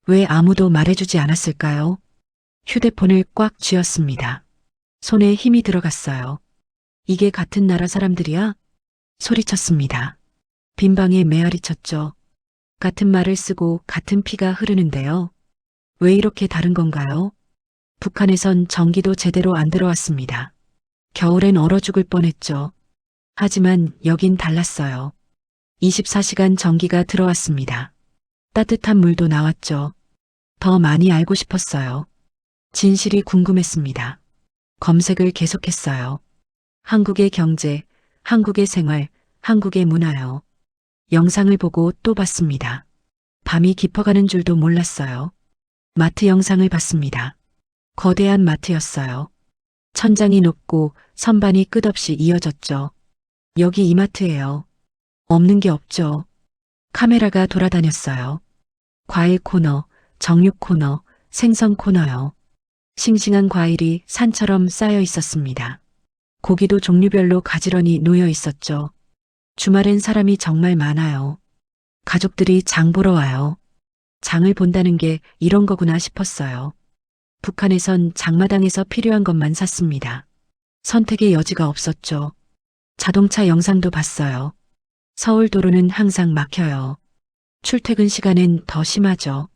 왜 아무도 말해주지 않았을까요? 휴대폰을 꽉 쥐었습니다. 손에 힘이 들어갔어요. 이게 같은 나라 사람들이야? 소리쳤습니다. 빈 방에 메아리 쳤죠. 같은 말을 쓰고 같은 피가 흐르는데요. 왜 이렇게 다른 건가요? 북한에선 전기도 제대로 안 들어왔습니다. 겨울엔 얼어 죽을 뻔했죠. 하지만 여긴 달랐어요. 24시간 전기가 들어왔습니다. 따뜻한 물도 나왔죠. 더 많이 알고 싶었어요. 진실이 궁금했습니다. 검색을 계속했어요. 한국의 경제, 한국의 생활, 한국의 문화요. 영상을 보고 또 봤습니다. 밤이 깊어가는 줄도 몰랐어요. 마트 영상을 봤습니다. 거대한 마트였어요. 천장이 높고 선반이 끝없이 이어졌죠. 여기 이마트예요. 없는 게 없죠. 카메라가 돌아다녔어요. 과일 코너, 정육 코너, 생선 코너요. 싱싱한 과일이 산처럼 쌓여 있었습니다. 고기도 종류별로 가지런히 놓여 있었죠. 주말엔 사람이 정말 많아요. 가족들이 장 보러 와요. 장을 본다는 게 이런 거구나 싶었어요. 북한에선 장마당에서 필요한 것만 샀습니다. 선택의 여지가 없었죠. 자동차 영상도 봤어요. 서울 도로는 항상 막혀요. 출퇴근 시간엔 더 심하죠.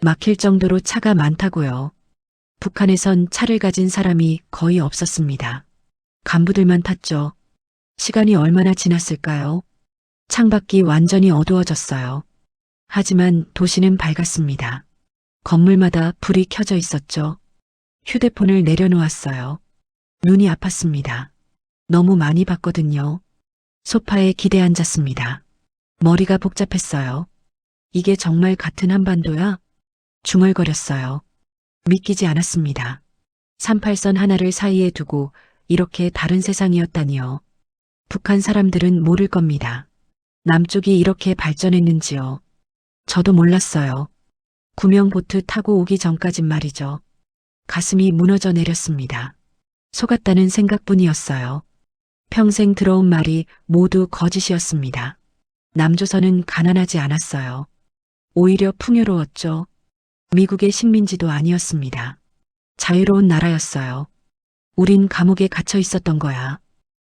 막힐 정도로 차가 많다고요. 북한에선 차를 가진 사람이 거의 없었습니다. 간부들만 탔죠. 시간이 얼마나 지났을까요? 창밖이 완전히 어두워졌어요. 하지만 도시는 밝았습니다. 건물마다 불이 켜져 있었죠. 휴대폰을 내려놓았어요. 눈이 아팠습니다. 너무 많이 봤거든요. 소파에 기대 앉았습니다. 머리가 복잡했어요. 이게 정말 같은 한반도야? 중얼거렸어요. 믿기지 않았습니다. 38선 하나를 사이에 두고 이렇게 다른 세상이었다니요. 북한 사람들은 모를 겁니다. 남쪽이 이렇게 발전했는지요. 저도 몰랐어요. 구명보트 타고 오기 전까진 말이죠. 가슴이 무너져 내렸습니다. 속았다는 생각뿐이었어요. 평생 들어온 말이 모두 거짓이었습니다. 남조선은 가난하지 않았어요. 오히려 풍요로웠죠. 미국의 식민지도 아니었습니다. 자유로운 나라였어요. 우린 감옥에 갇혀 있었던 거야.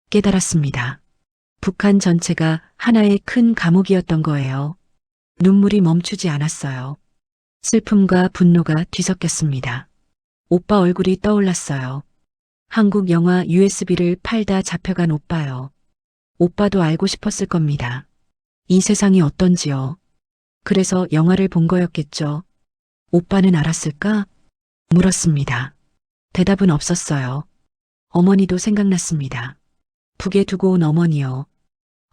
깨달았습니다. 북한 전체가 하나의 큰 감옥이었던 거예요. 눈물이 멈추지 않았어요. 슬픔과 분노가 뒤섞였습니다. 오빠 얼굴이 떠올랐어요. 한국 영화 USB를 팔다 잡혀간 오빠요. 오빠도 알고 싶었을 겁니다. 이 세상이 어떤지요. 그래서 영화를 본 거였겠죠. 오빠는 알았을까? 물었습니다. 대답은 없었어요. 어머니도 생각났습니다. 북에 두고 온 어머니요.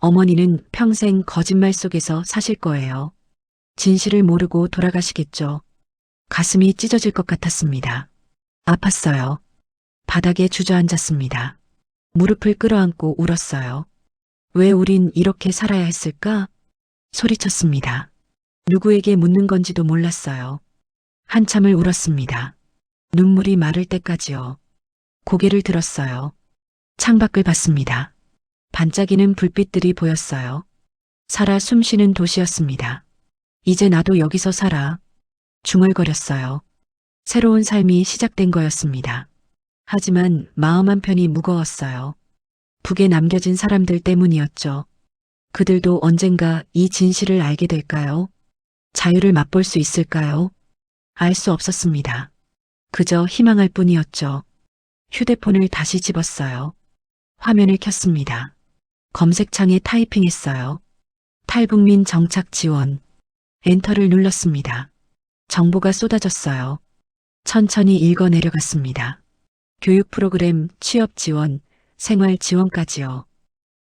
어머니는 평생 거짓말 속에서 사실 거예요. 진실을 모르고 돌아가시겠죠. 가슴이 찢어질 것 같았습니다. 아팠어요. 바닥에 주저앉았습니다. 무릎을 끌어안고 울었어요. 왜 우린 이렇게 살아야 했을까? 소리쳤습니다. 누구에게 묻는 건지도 몰랐어요. 한참을 울었습니다. 눈물이 마를 때까지요. 고개를 들었어요. 창밖을 봤습니다. 반짝이는 불빛들이 보였어요. 살아 숨쉬는 도시였습니다. 이제 나도 여기서 살아. 중얼거렸어요. 새로운 삶이 시작된 거였습니다. 하지만 마음 한편이 무거웠어요. 북에 남겨진 사람들 때문이었죠. 그들도 언젠가 이 진실을 알게 될까요? 자유를 맛볼 수 있을까요? 알 수 없었습니다. 그저 희망할 뿐이었죠. 휴대폰을 다시 집었어요. 화면을 켰습니다. 검색창에 타이핑했어요. 탈북민 정착 지원. 엔터를 눌렀습니다. 정보가 쏟아졌어요. 천천히 읽어 내려갔습니다. 교육 프로그램, 취업 지원, 생활 지원까지요.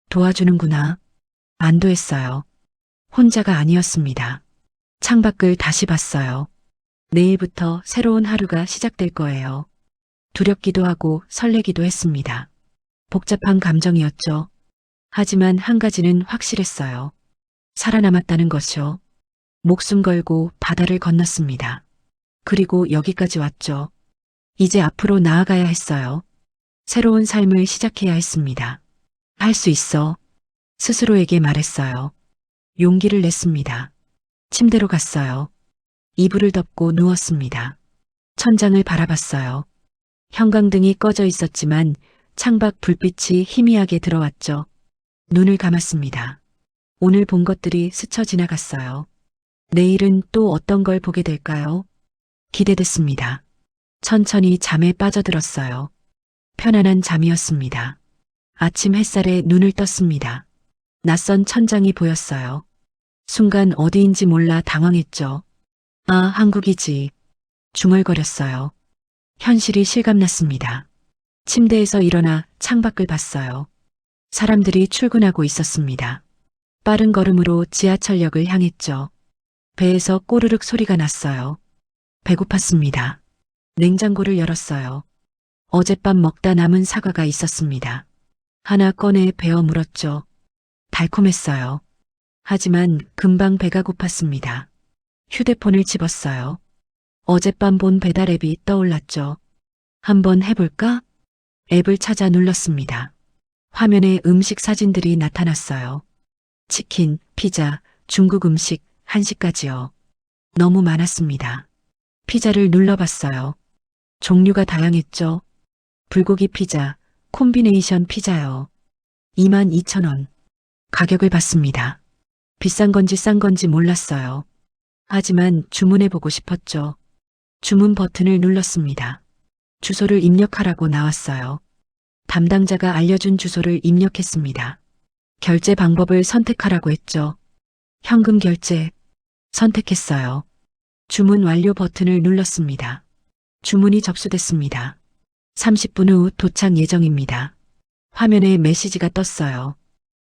도와주는구나. 안도했어요. 혼자가 아니었습니다. 창밖을 다시 봤어요. 내일부터 새로운 하루가 시작될 거예요. 두렵기도 하고 설레기도 했습니다. 복잡한 감정이었죠. 하지만 한 가지는 확실했어요. 살아남았다는 것이요. 목숨 걸고 바다를 건넜습니다. 그리고 여기까지 왔죠. 이제 앞으로 나아가야 했어요. 새로운 삶을 시작해야 했습니다. 할 수 있어. 스스로에게 말했어요. 용기를 냈습니다. 침대로 갔어요. 이불을 덮고 누웠습니다. 천장을 바라봤어요. 형광등이 꺼져 있었지만 창밖 불빛이 희미하게 들어왔죠. 눈을 감았습니다. 오늘 본 것들이 스쳐 지나갔어요. 내일은 또 어떤 걸 보게 될까요? 기대됐습니다. 천천히 잠에 빠져들었어요. 편안한 잠이었습니다. 아침 햇살에 눈을 떴습니다. 낯선 천장이 보였어요. 순간 어디인지 몰라 당황했죠. 아, 한국이지. 중얼거렸어요. 현실이 실감났습니다. 침대에서 일어나 창밖을 봤어요. 사람들이 출근하고 있었습니다. 빠른 걸음으로 지하철역을 향했죠. 배에서 꼬르륵 소리가 났어요. 배고팠습니다. 냉장고를 열었어요. 어젯밤 먹다 남은 사과가 있었습니다. 하나 꺼내 베어 물었죠. 달콤했어요. 하지만 금방 배가 고팠습니다. 휴대폰을 집었어요. 어젯밤 본 배달 앱이 떠올랐죠. 한번 해볼까? 앱을 찾아 눌렀습니다. 화면에 음식 사진들이 나타났어요. 치킨, 피자, 중국 음식, 한식까지요. 너무 많았습니다. 피자를 눌러봤어요. 종류가 다양했죠. 불고기 피자, 콤비네이션 피자요. 22,000원. 가격을 봤습니다. 비싼 건지 싼 건지 몰랐어요. 하지만 주문해보고 싶었죠. 주문 버튼을 눌렀습니다. 주소를 입력하라고 나왔어요. 담당자가 알려준 주소를 입력했습니다. 결제 방법을 선택하라고 했죠. 현금 결제. 선택했어요. 주문 완료 버튼을 눌렀습니다. 주문이 접수됐습니다. 30분 후 도착 예정입니다. 화면에 메시지가 떴어요.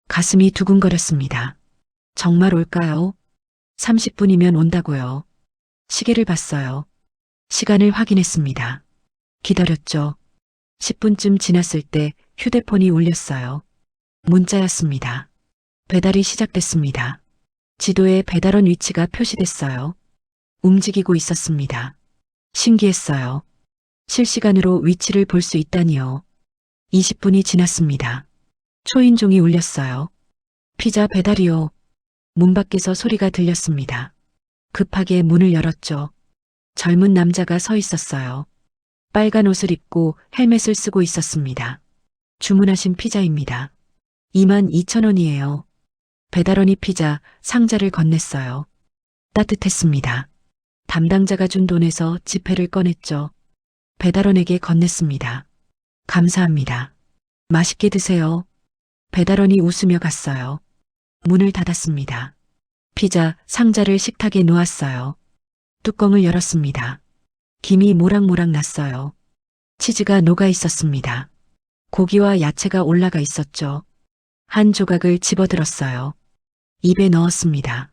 가슴이 두근거렸습니다. 정말 올까요? 30분이면 온다고요. 시계를 봤어요. 시간을 확인했습니다. 기다렸죠. 10분쯤 지났을 때 휴대폰이 울렸어요. 문자였습니다. 배달이 시작됐습니다. 지도에 배달원 위치가 표시됐어요. 움직이고 있었습니다. 신기했어요. 실시간으로 위치를 볼 수 있다니요. 20분이 지났습니다. 초인종이 울렸어요. 피자 배달이요. 문 밖에서 소리가 들렸습니다. 급하게 문을 열었죠. 젊은 남자가 서 있었어요. 빨간 옷을 입고 헬멧을 쓰고 있었습니다. 주문하신 피자입니다. 22,000원이에요. 배달원이 피자 상자를 건넸어요. 따뜻했습니다. 담당자가 준 돈에서 지폐를 꺼냈죠. 배달원에게 건넸습니다. 감사합니다. 맛있게 드세요. 배달원이 웃으며 갔어요. 문을 닫았습니다. 피자 상자를 식탁에 놓았어요. 뚜껑을 열었습니다. 김이 모락모락 났어요. 치즈가 녹아 있었습니다. 고기와 야채가 올라가 있었죠. 한 조각을 집어들었어요. 입에 넣었습니다.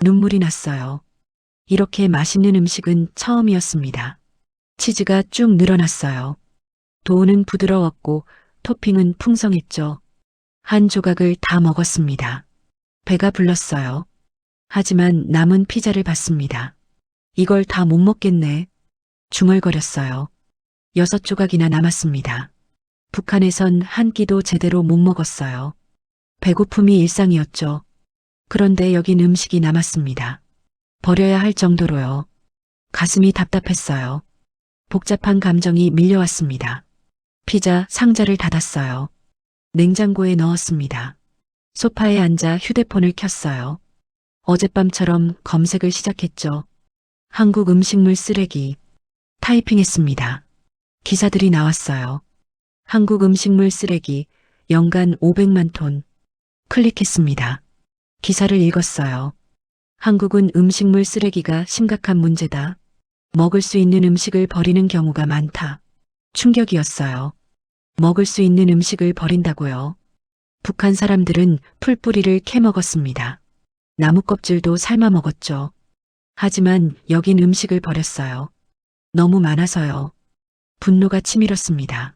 눈물이 났어요. 이렇게 맛있는 음식은 처음이었습니다. 치즈가 쭉 늘어났어요. 도우는 부드러웠고 토핑은 풍성했죠. 한 조각을 다 먹었습니다. 배가 불렀어요. 하지만 남은 피자를 봤습니다. 이걸 다 못 먹겠네. 중얼거렸어요. 6조각이나 남았습니다. 북한에선 한 끼도 제대로 못 먹었어요. 배고픔이 일상이었죠. 그런데 여긴 음식이 남았습니다. 버려야 할 정도로요. 가슴이 답답했어요. 복잡한 감정이 밀려왔습니다. 피자 상자를 닫았어요. 냉장고에 넣었습니다. 소파에 앉아 휴대폰을 켰어요. 어젯밤처럼 검색을 시작했죠. 한국 음식물 쓰레기. 타이핑했습니다. 기사들이 나왔어요. 한국 음식물 쓰레기 연간 500만 톤. 클릭했습니다. 기사를 읽었어요. 한국은 음식물 쓰레기가 심각한 문제다. 먹을 수 있는 음식을 버리는 경우가 많다. 충격이었어요. 먹을 수 있는 음식을 버린다고요. 북한 사람들은 풀뿌리를 캐먹었습니다. 나무 껍질도 삶아 먹었죠. 하지만 여긴 음식을 버렸어요. 너무 많아서요. 분노가 치밀었습니다.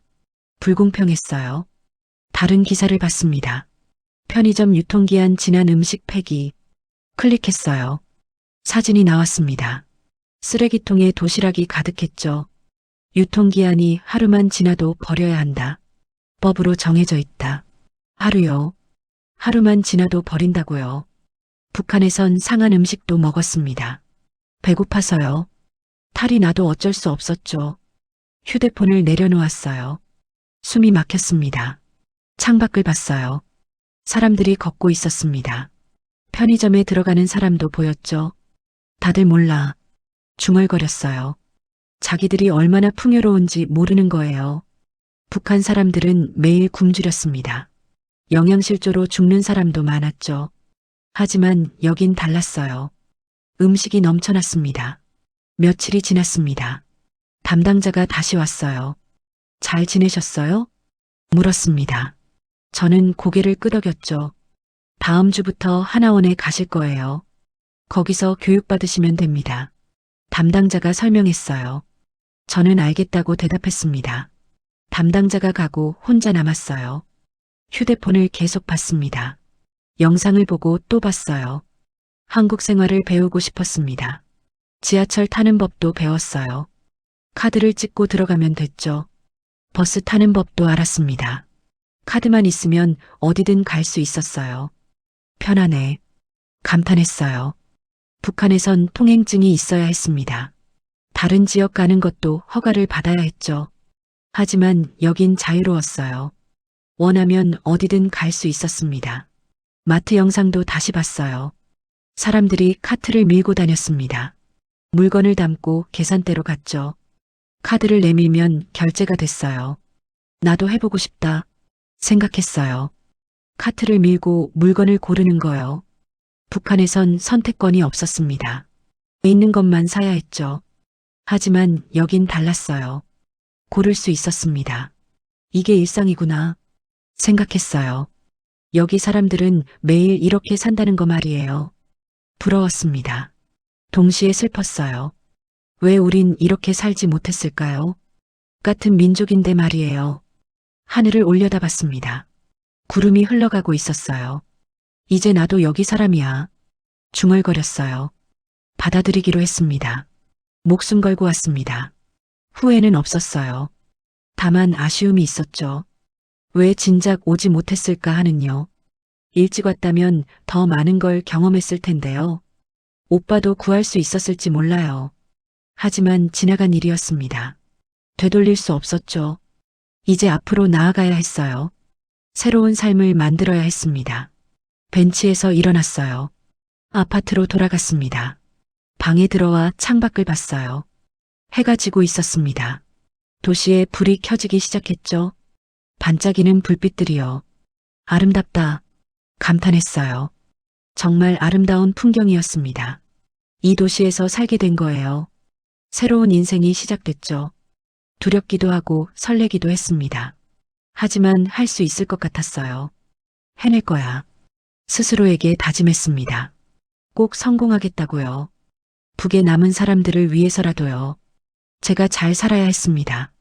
불공평했어요. 다른 기사를 봤습니다. 편의점 유통기한 지난 음식 폐기. 클릭했어요. 사진이 나왔습니다. 쓰레기통에 도시락이 가득했죠. 유통기한이 하루만 지나도 버려야 한다. 법으로 정해져 있다. 하루요. 하루만 지나도 버린다고요. 북한에선 상한 음식도 먹었습니다. 배고파서요. 탈이 나도 어쩔 수 없었죠. 휴대폰을 내려놓았어요. 숨이 막혔습니다. 창밖을 봤어요. 사람들이 걷고 있었습니다. 편의점에 들어가는 사람도 보였죠. 다들 몰라. 중얼거렸어요. 자기들이 얼마나 풍요로운지 모르는 거예요. 북한 사람들은 매일 굶주렸습니다. 영양실조로 죽는 사람도 많았죠. 하지만 여긴 달랐어요. 음식이 넘쳐났습니다. 며칠이 지났습니다. 담당자가 다시 왔어요. 잘 지내셨어요? 물었습니다. 저는 고개를 끄덕였죠. 다음 주부터 하나원에 가실 거예요. 거기서 교육받으시면 됩니다. 담당자가 설명했어요. 저는 알겠다고 대답했습니다. 담당자가 가고 혼자 남았어요. 휴대폰을 계속 봤습니다. 영상을 보고 또 봤어요. 한국 생활을 배우고 싶었습니다. 지하철 타는 법도 배웠어요. 카드를 찍고 들어가면 됐죠. 버스 타는 법도 알았습니다. 카드만 있으면 어디든 갈 수 있었어요. 편하네. 감탄했어요. 북한에선 통행증이 있어야 했습니다. 다른 지역 가는 것도 허가를 받아야 했죠. 하지만 여긴 자유로웠어요. 원하면 어디든 갈 수 있었습니다. 마트 영상도 다시 봤어요. 사람들이 카트를 밀고 다녔습니다. 물건을 담고 계산대로 갔죠. 카드를 내밀면 결제가 됐어요. 나도 해보고 싶다 생각했어요. 카트를 밀고 물건을 고르는 거요. 북한에선 선택권이 없었습니다. 있는 것만 사야 했죠. 하지만 여긴 달랐어요. 고를 수 있었습니다. 이게 일상이구나 생각했어요. 여기 사람들은 매일 이렇게 산다는 거 말이에요. 부러웠습니다. 동시에 슬펐어요. 왜 우린 이렇게 살지 못했을까요? 같은 민족인데 말이에요. 하늘을 올려다봤습니다. 구름이 흘러가고 있었어요. 이제 나도 여기 사람이야. 중얼거렸어요. 받아들이기로 했습니다. 목숨 걸고 왔습니다. 후회는 없었어요. 다만 아쉬움이 있었죠. 왜 진작 오지 못했을까 하는요. 일찍 왔다면 더 많은 걸 경험했을 텐데요. 오빠도 구할 수 있었을지 몰라요. 하지만 지나간 일이었습니다. 되돌릴 수 없었죠. 이제 앞으로 나아가야 했어요. 새로운 삶을 만들어야 했습니다. 벤치에서 일어났어요. 아파트로 돌아갔습니다. 방에 들어와 창밖을 봤어요. 해가 지고 있었습니다. 도시에 불이 켜지기 시작했죠. 반짝이는 불빛들이요. 아름답다. 감탄했어요. 정말 아름다운 풍경이었습니다. 이 도시에서 살게 된 거예요. 새로운 인생이 시작됐죠. 두렵기도 하고 설레기도 했습니다. 하지만 할 수 있을 것 같았어요. 해낼 거야. 스스로에게 다짐했습니다. 꼭 성공하겠다고요. 북에 남은 사람들을 위해서라도요. 제가 잘 살아야 했습니다.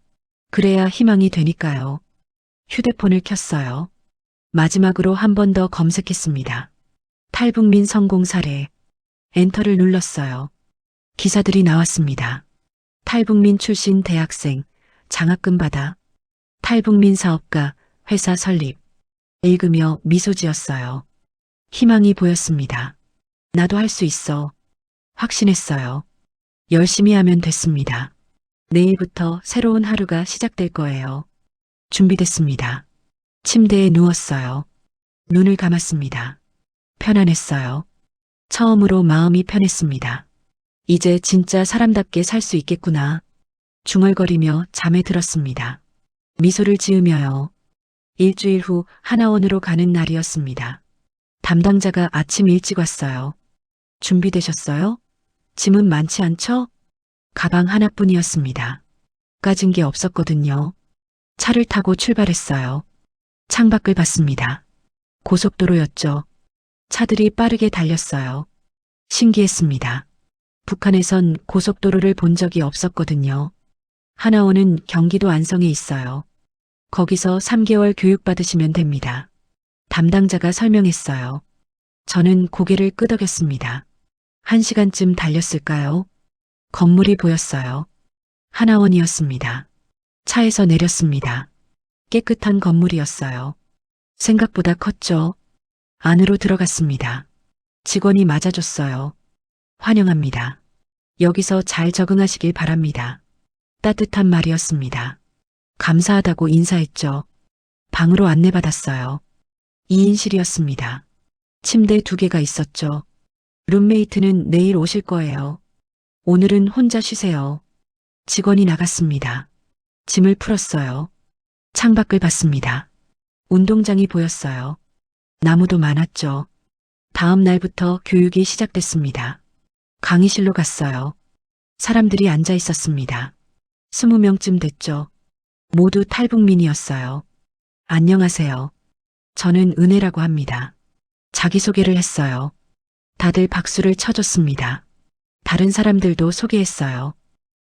그래야 희망이 되니까요. 휴대폰을 켰어요. 마지막으로 한 번 더 검색했습니다. 탈북민 성공 사례. 엔터를 눌렀어요. 기사들이 나왔습니다. 탈북민 출신 대학생, 장학금 받아. 탈북민 사업가, 회사 설립. 읽으며 미소 지었어요. 희망이 보였습니다. 나도 할 수 있어. 확신했어요. 열심히 하면 됐습니다. 내일부터 새로운 하루가 시작될 거예요. 준비됐습니다. 침대에 누웠어요. 눈을 감았습니다. 편안했어요. 처음으로 마음이 편했습니다. 이제 진짜 사람답게 살 수 있겠구나. 중얼거리며 잠에 들었습니다. 미소를 지으며요. 일주일 후 하나원으로 가는 날이었습니다. 담당자가 아침 일찍 왔어요. 준비되셨어요? 짐은 많지 않죠? 가방 하나뿐이었습니다. 가진 게 없었거든요. 차를 타고 출발했어요. 창밖을 봤습니다. 고속도로였죠. 차들이 빠르게 달렸어요. 신기했습니다. 북한에선 고속도로를 본 적이 없었거든요. 하나원은 경기도 안성에 있어요. 거기서 3개월 교육받으시면 됩니다. 담당자가 설명했어요. 저는 고개를 끄덕였습니다. 1시간쯤 달렸을까요? 건물이 보였어요. 하나원이었습니다. 차에서 내렸습니다. 깨끗한 건물이었어요. 생각보다 컸죠. 안으로 들어갔습니다. 직원이 맞아줬어요. 환영합니다. 여기서 잘 적응하시길 바랍니다. 따뜻한 말이었습니다. 감사하다고 인사했죠. 방으로 안내받았어요. 2인실이었습니다. 침대 2개가 있었죠. 룸메이트는 내일 오실 거예요. 오늘은 혼자 쉬세요. 직원이 나갔습니다. 짐을 풀었어요. 창밖을 봤습니다. 운동장이 보였어요. 나무도 많았죠. 다음 날부터 교육이 시작됐습니다. 강의실로 갔어요. 사람들이 앉아 있었습니다. 20명쯤 됐죠. 모두 탈북민이었어요. 안녕하세요. 저는 은혜라고 합니다. 자기소개를 했어요. 다들 박수를 쳐줬습니다. 다른 사람들도 소개했어요.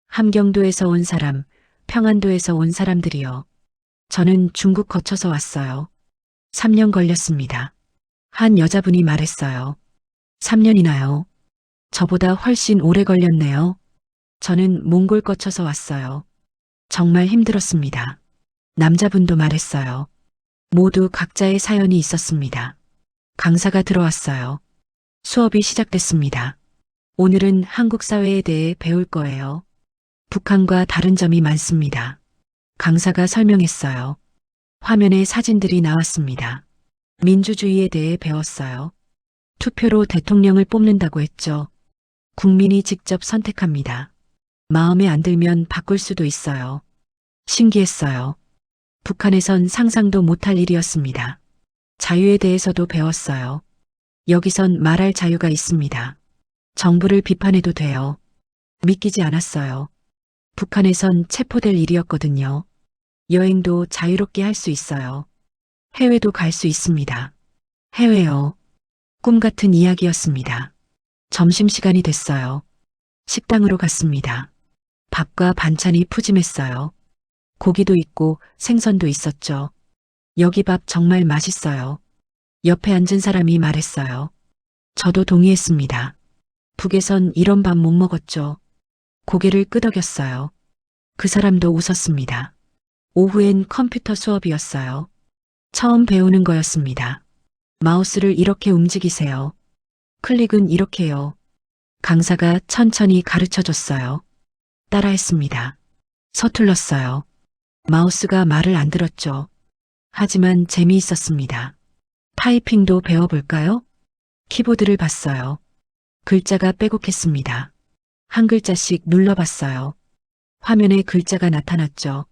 함경도에서 온 사람, 평안도에서 온 사람들이요. 저는 중국 거쳐서 왔어요. 3년 걸렸습니다. 한 여자분이 말했어요. 3년이나요? 저보다 훨씬 오래 걸렸네요. 저는 몽골 거쳐서 왔어요. 정말 힘들었습니다. 남자분도 말했어요. 모두 각자의 사연이 있었습니다. 강사가 들어왔어요. 수업이 시작됐습니다. 오늘은 한국 사회에 대해 배울 거예요. 북한과 다른 점이 많습니다. 강사가 설명했어요. 화면에 사진들이 나왔습니다. 민주주의에 대해 배웠어요. 투표로 대통령을 뽑는다고 했죠. 국민이 직접 선택합니다. 마음에 안 들면 바꿀 수도 있어요. 신기했어요. 북한에선 상상도 못할 일이었습니다. 자유에 대해서도 배웠어요. 여기선 말할 자유가 있습니다. 정부를 비판해도 돼요. 믿기지 않았어요. 북한에선 체포될 일이었거든요. 여행도 자유롭게 할 수 있어요. 해외도 갈 수 있습니다. 해외요. 꿈 같은 이야기였습니다. 점심시간이 됐어요. 식당으로 갔습니다. 밥과 반찬이 푸짐했어요. 고기도 있고 생선도 있었죠. 여기 밥 정말 맛있어요. 옆에 앉은 사람이 말했어요. 저도 동의했습니다. 북에선 이런 밥 못 먹었죠. 고개를 끄덕였어요. 그 사람도 웃었습니다. 오후엔 컴퓨터 수업이었어요. 처음 배우는 거였습니다. 마우스를 이렇게 움직이세요. 클릭은 이렇게요. 강사가 천천히 가르쳐 줬어요. 따라했습니다. 서툴렀어요. 마우스가 말을 안 들었죠. 하지만 재미있었습니다. 타이핑도 배워볼까요? 키보드를 봤어요. 글자가 빼곡했습니다. 한 글자씩 눌러봤어요. 화면에 글자가 나타났죠.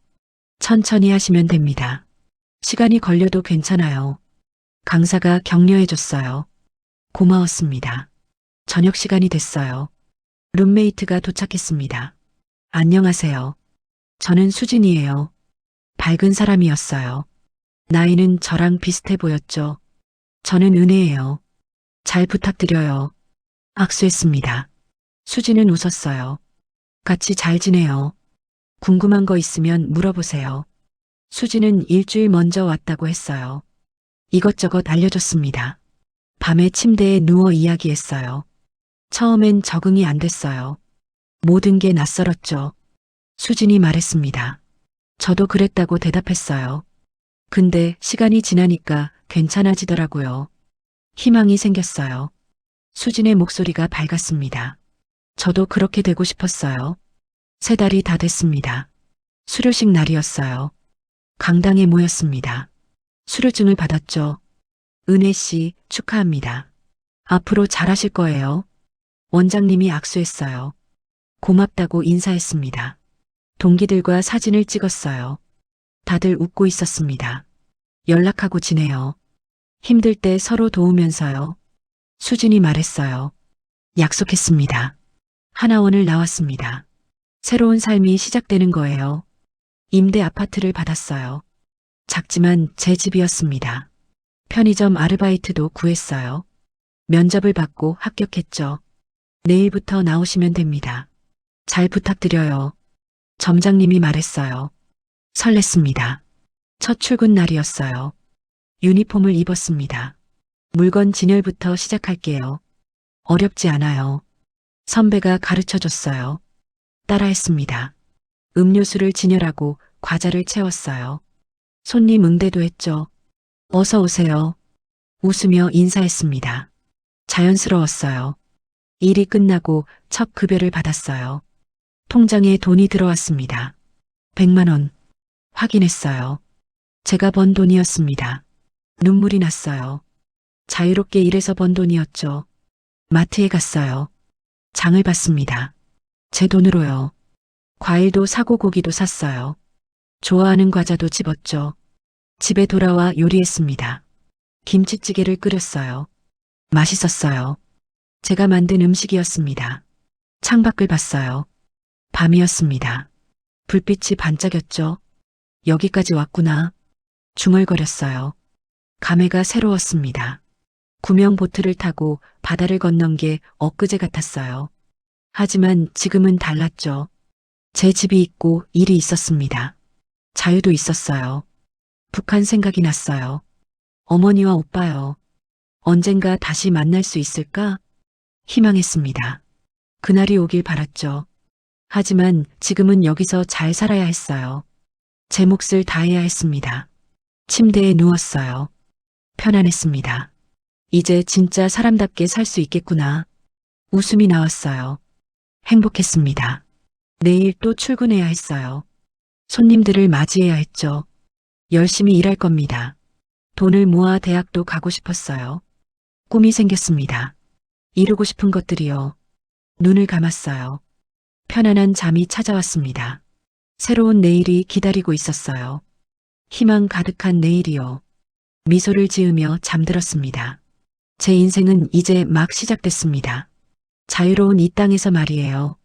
천천히 하시면 됩니다. 시간이 걸려도 괜찮아요. 강사가 격려해줬어요. 고마웠습니다. 저녁 시간이 됐어요. 룸메이트가 도착했습니다. 안녕하세요. 저는 수진이에요. 밝은 사람이었어요. 나이는 저랑 비슷해 보였죠. 저는 은혜예요. 잘 부탁드려요. 악수했습니다. 수진은 웃었어요. 같이 잘 지내요. 궁금한 거 있으면 물어보세요. 수진은 일주일 먼저 왔다고 했어요. 이것저것 알려줬습니다. 밤에 침대에 누워 이야기했어요. 처음엔 적응이 안 됐어요. 모든 게 낯설었죠. 수진이 말했습니다. 저도 그랬다고 대답했어요. 근데 시간이 지나니까 괜찮아지더라고요. 희망이 생겼어요. 수진의 목소리가 밝았습니다. 저도 그렇게 되고 싶었어요. 3달이 다 됐습니다. 수료식 날이었어요. 강당에 모였습니다. 수료증을 받았죠. 은혜 씨 축하합니다. 앞으로 잘하실 거예요. 원장님이 악수했어요. 고맙다고 인사했습니다. 동기들과 사진을 찍었어요. 다들 웃고 있었습니다. 연락하고 지내요. 힘들 때 서로 도우면서요. 수진이 말했어요. 약속했습니다. 하나원을 나왔습니다. 새로운 삶이 시작되는 거예요. 임대 아파트를 받았어요. 작지만 제 집이었습니다. 편의점 아르바이트도 구했어요. 면접을 받고 합격했죠. 내일부터 나오시면 됩니다. 잘 부탁드려요. 점장님이 말했어요. 설렜습니다. 첫 출근 날이었어요. 유니폼을 입었습니다. 물건 진열부터 시작할게요. 어렵지 않아요. 선배가 가르쳐 줬어요. 따라했습니다. 음료수를 진열하고 과자를 채웠어요. 손님 응대도 했죠. 어서 오세요. 웃으며 인사했습니다. 자연스러웠어요. 일이 끝나고 첫 급여를 받았어요. 통장에 돈이 들어왔습니다. 100만 원. 확인했어요. 제가 번 돈이었습니다. 눈물이 났어요. 자유롭게 일해서 번 돈이었죠. 마트에 갔어요. 장을 봤습니다. 제 돈으로요. 과일도 사고 고기도 샀어요. 좋아하는 과자도 집었죠. 집에 돌아와 요리했습니다. 김치찌개를 끓였어요. 맛있었어요. 제가 만든 음식이었습니다. 창밖을 봤어요. 밤이었습니다. 불빛이 반짝였죠. 여기까지 왔구나. 중얼거렸어요. 감회가 새로웠습니다. 구명 보트를 타고 바다를 건넌 게 엊그제 같았어요. 하지만 지금은 달랐죠. 제 집이 있고 일이 있었습니다. 자유도 있었어요. 북한 생각이 났어요. 어머니와 오빠요. 언젠가 다시 만날 수 있을까? 희망했습니다. 그날이 오길 바랐죠. 하지만 지금은 여기서 잘 살아야 했어요. 제 몫을 다해야 했습니다. 침대에 누웠어요. 편안했습니다. 이제 진짜 사람답게 살 수 있겠구나. 웃음이 나왔어요. 행복했습니다. 내일 또 출근해야 했어요. 손님들을 맞이해야 했죠. 열심히 일할 겁니다. 돈을 모아 대학도 가고 싶었어요. 꿈이 생겼습니다. 이루고 싶은 것들이요. 눈을 감았어요. 편안한 잠이 찾아왔습니다. 새로운 내일이 기다리고 있었어요. 희망 가득한 내일이요. 미소를 지으며 잠들었습니다. 제 인생은 이제 막 시작됐습니다. 자유로운 이 땅에서 말이에요.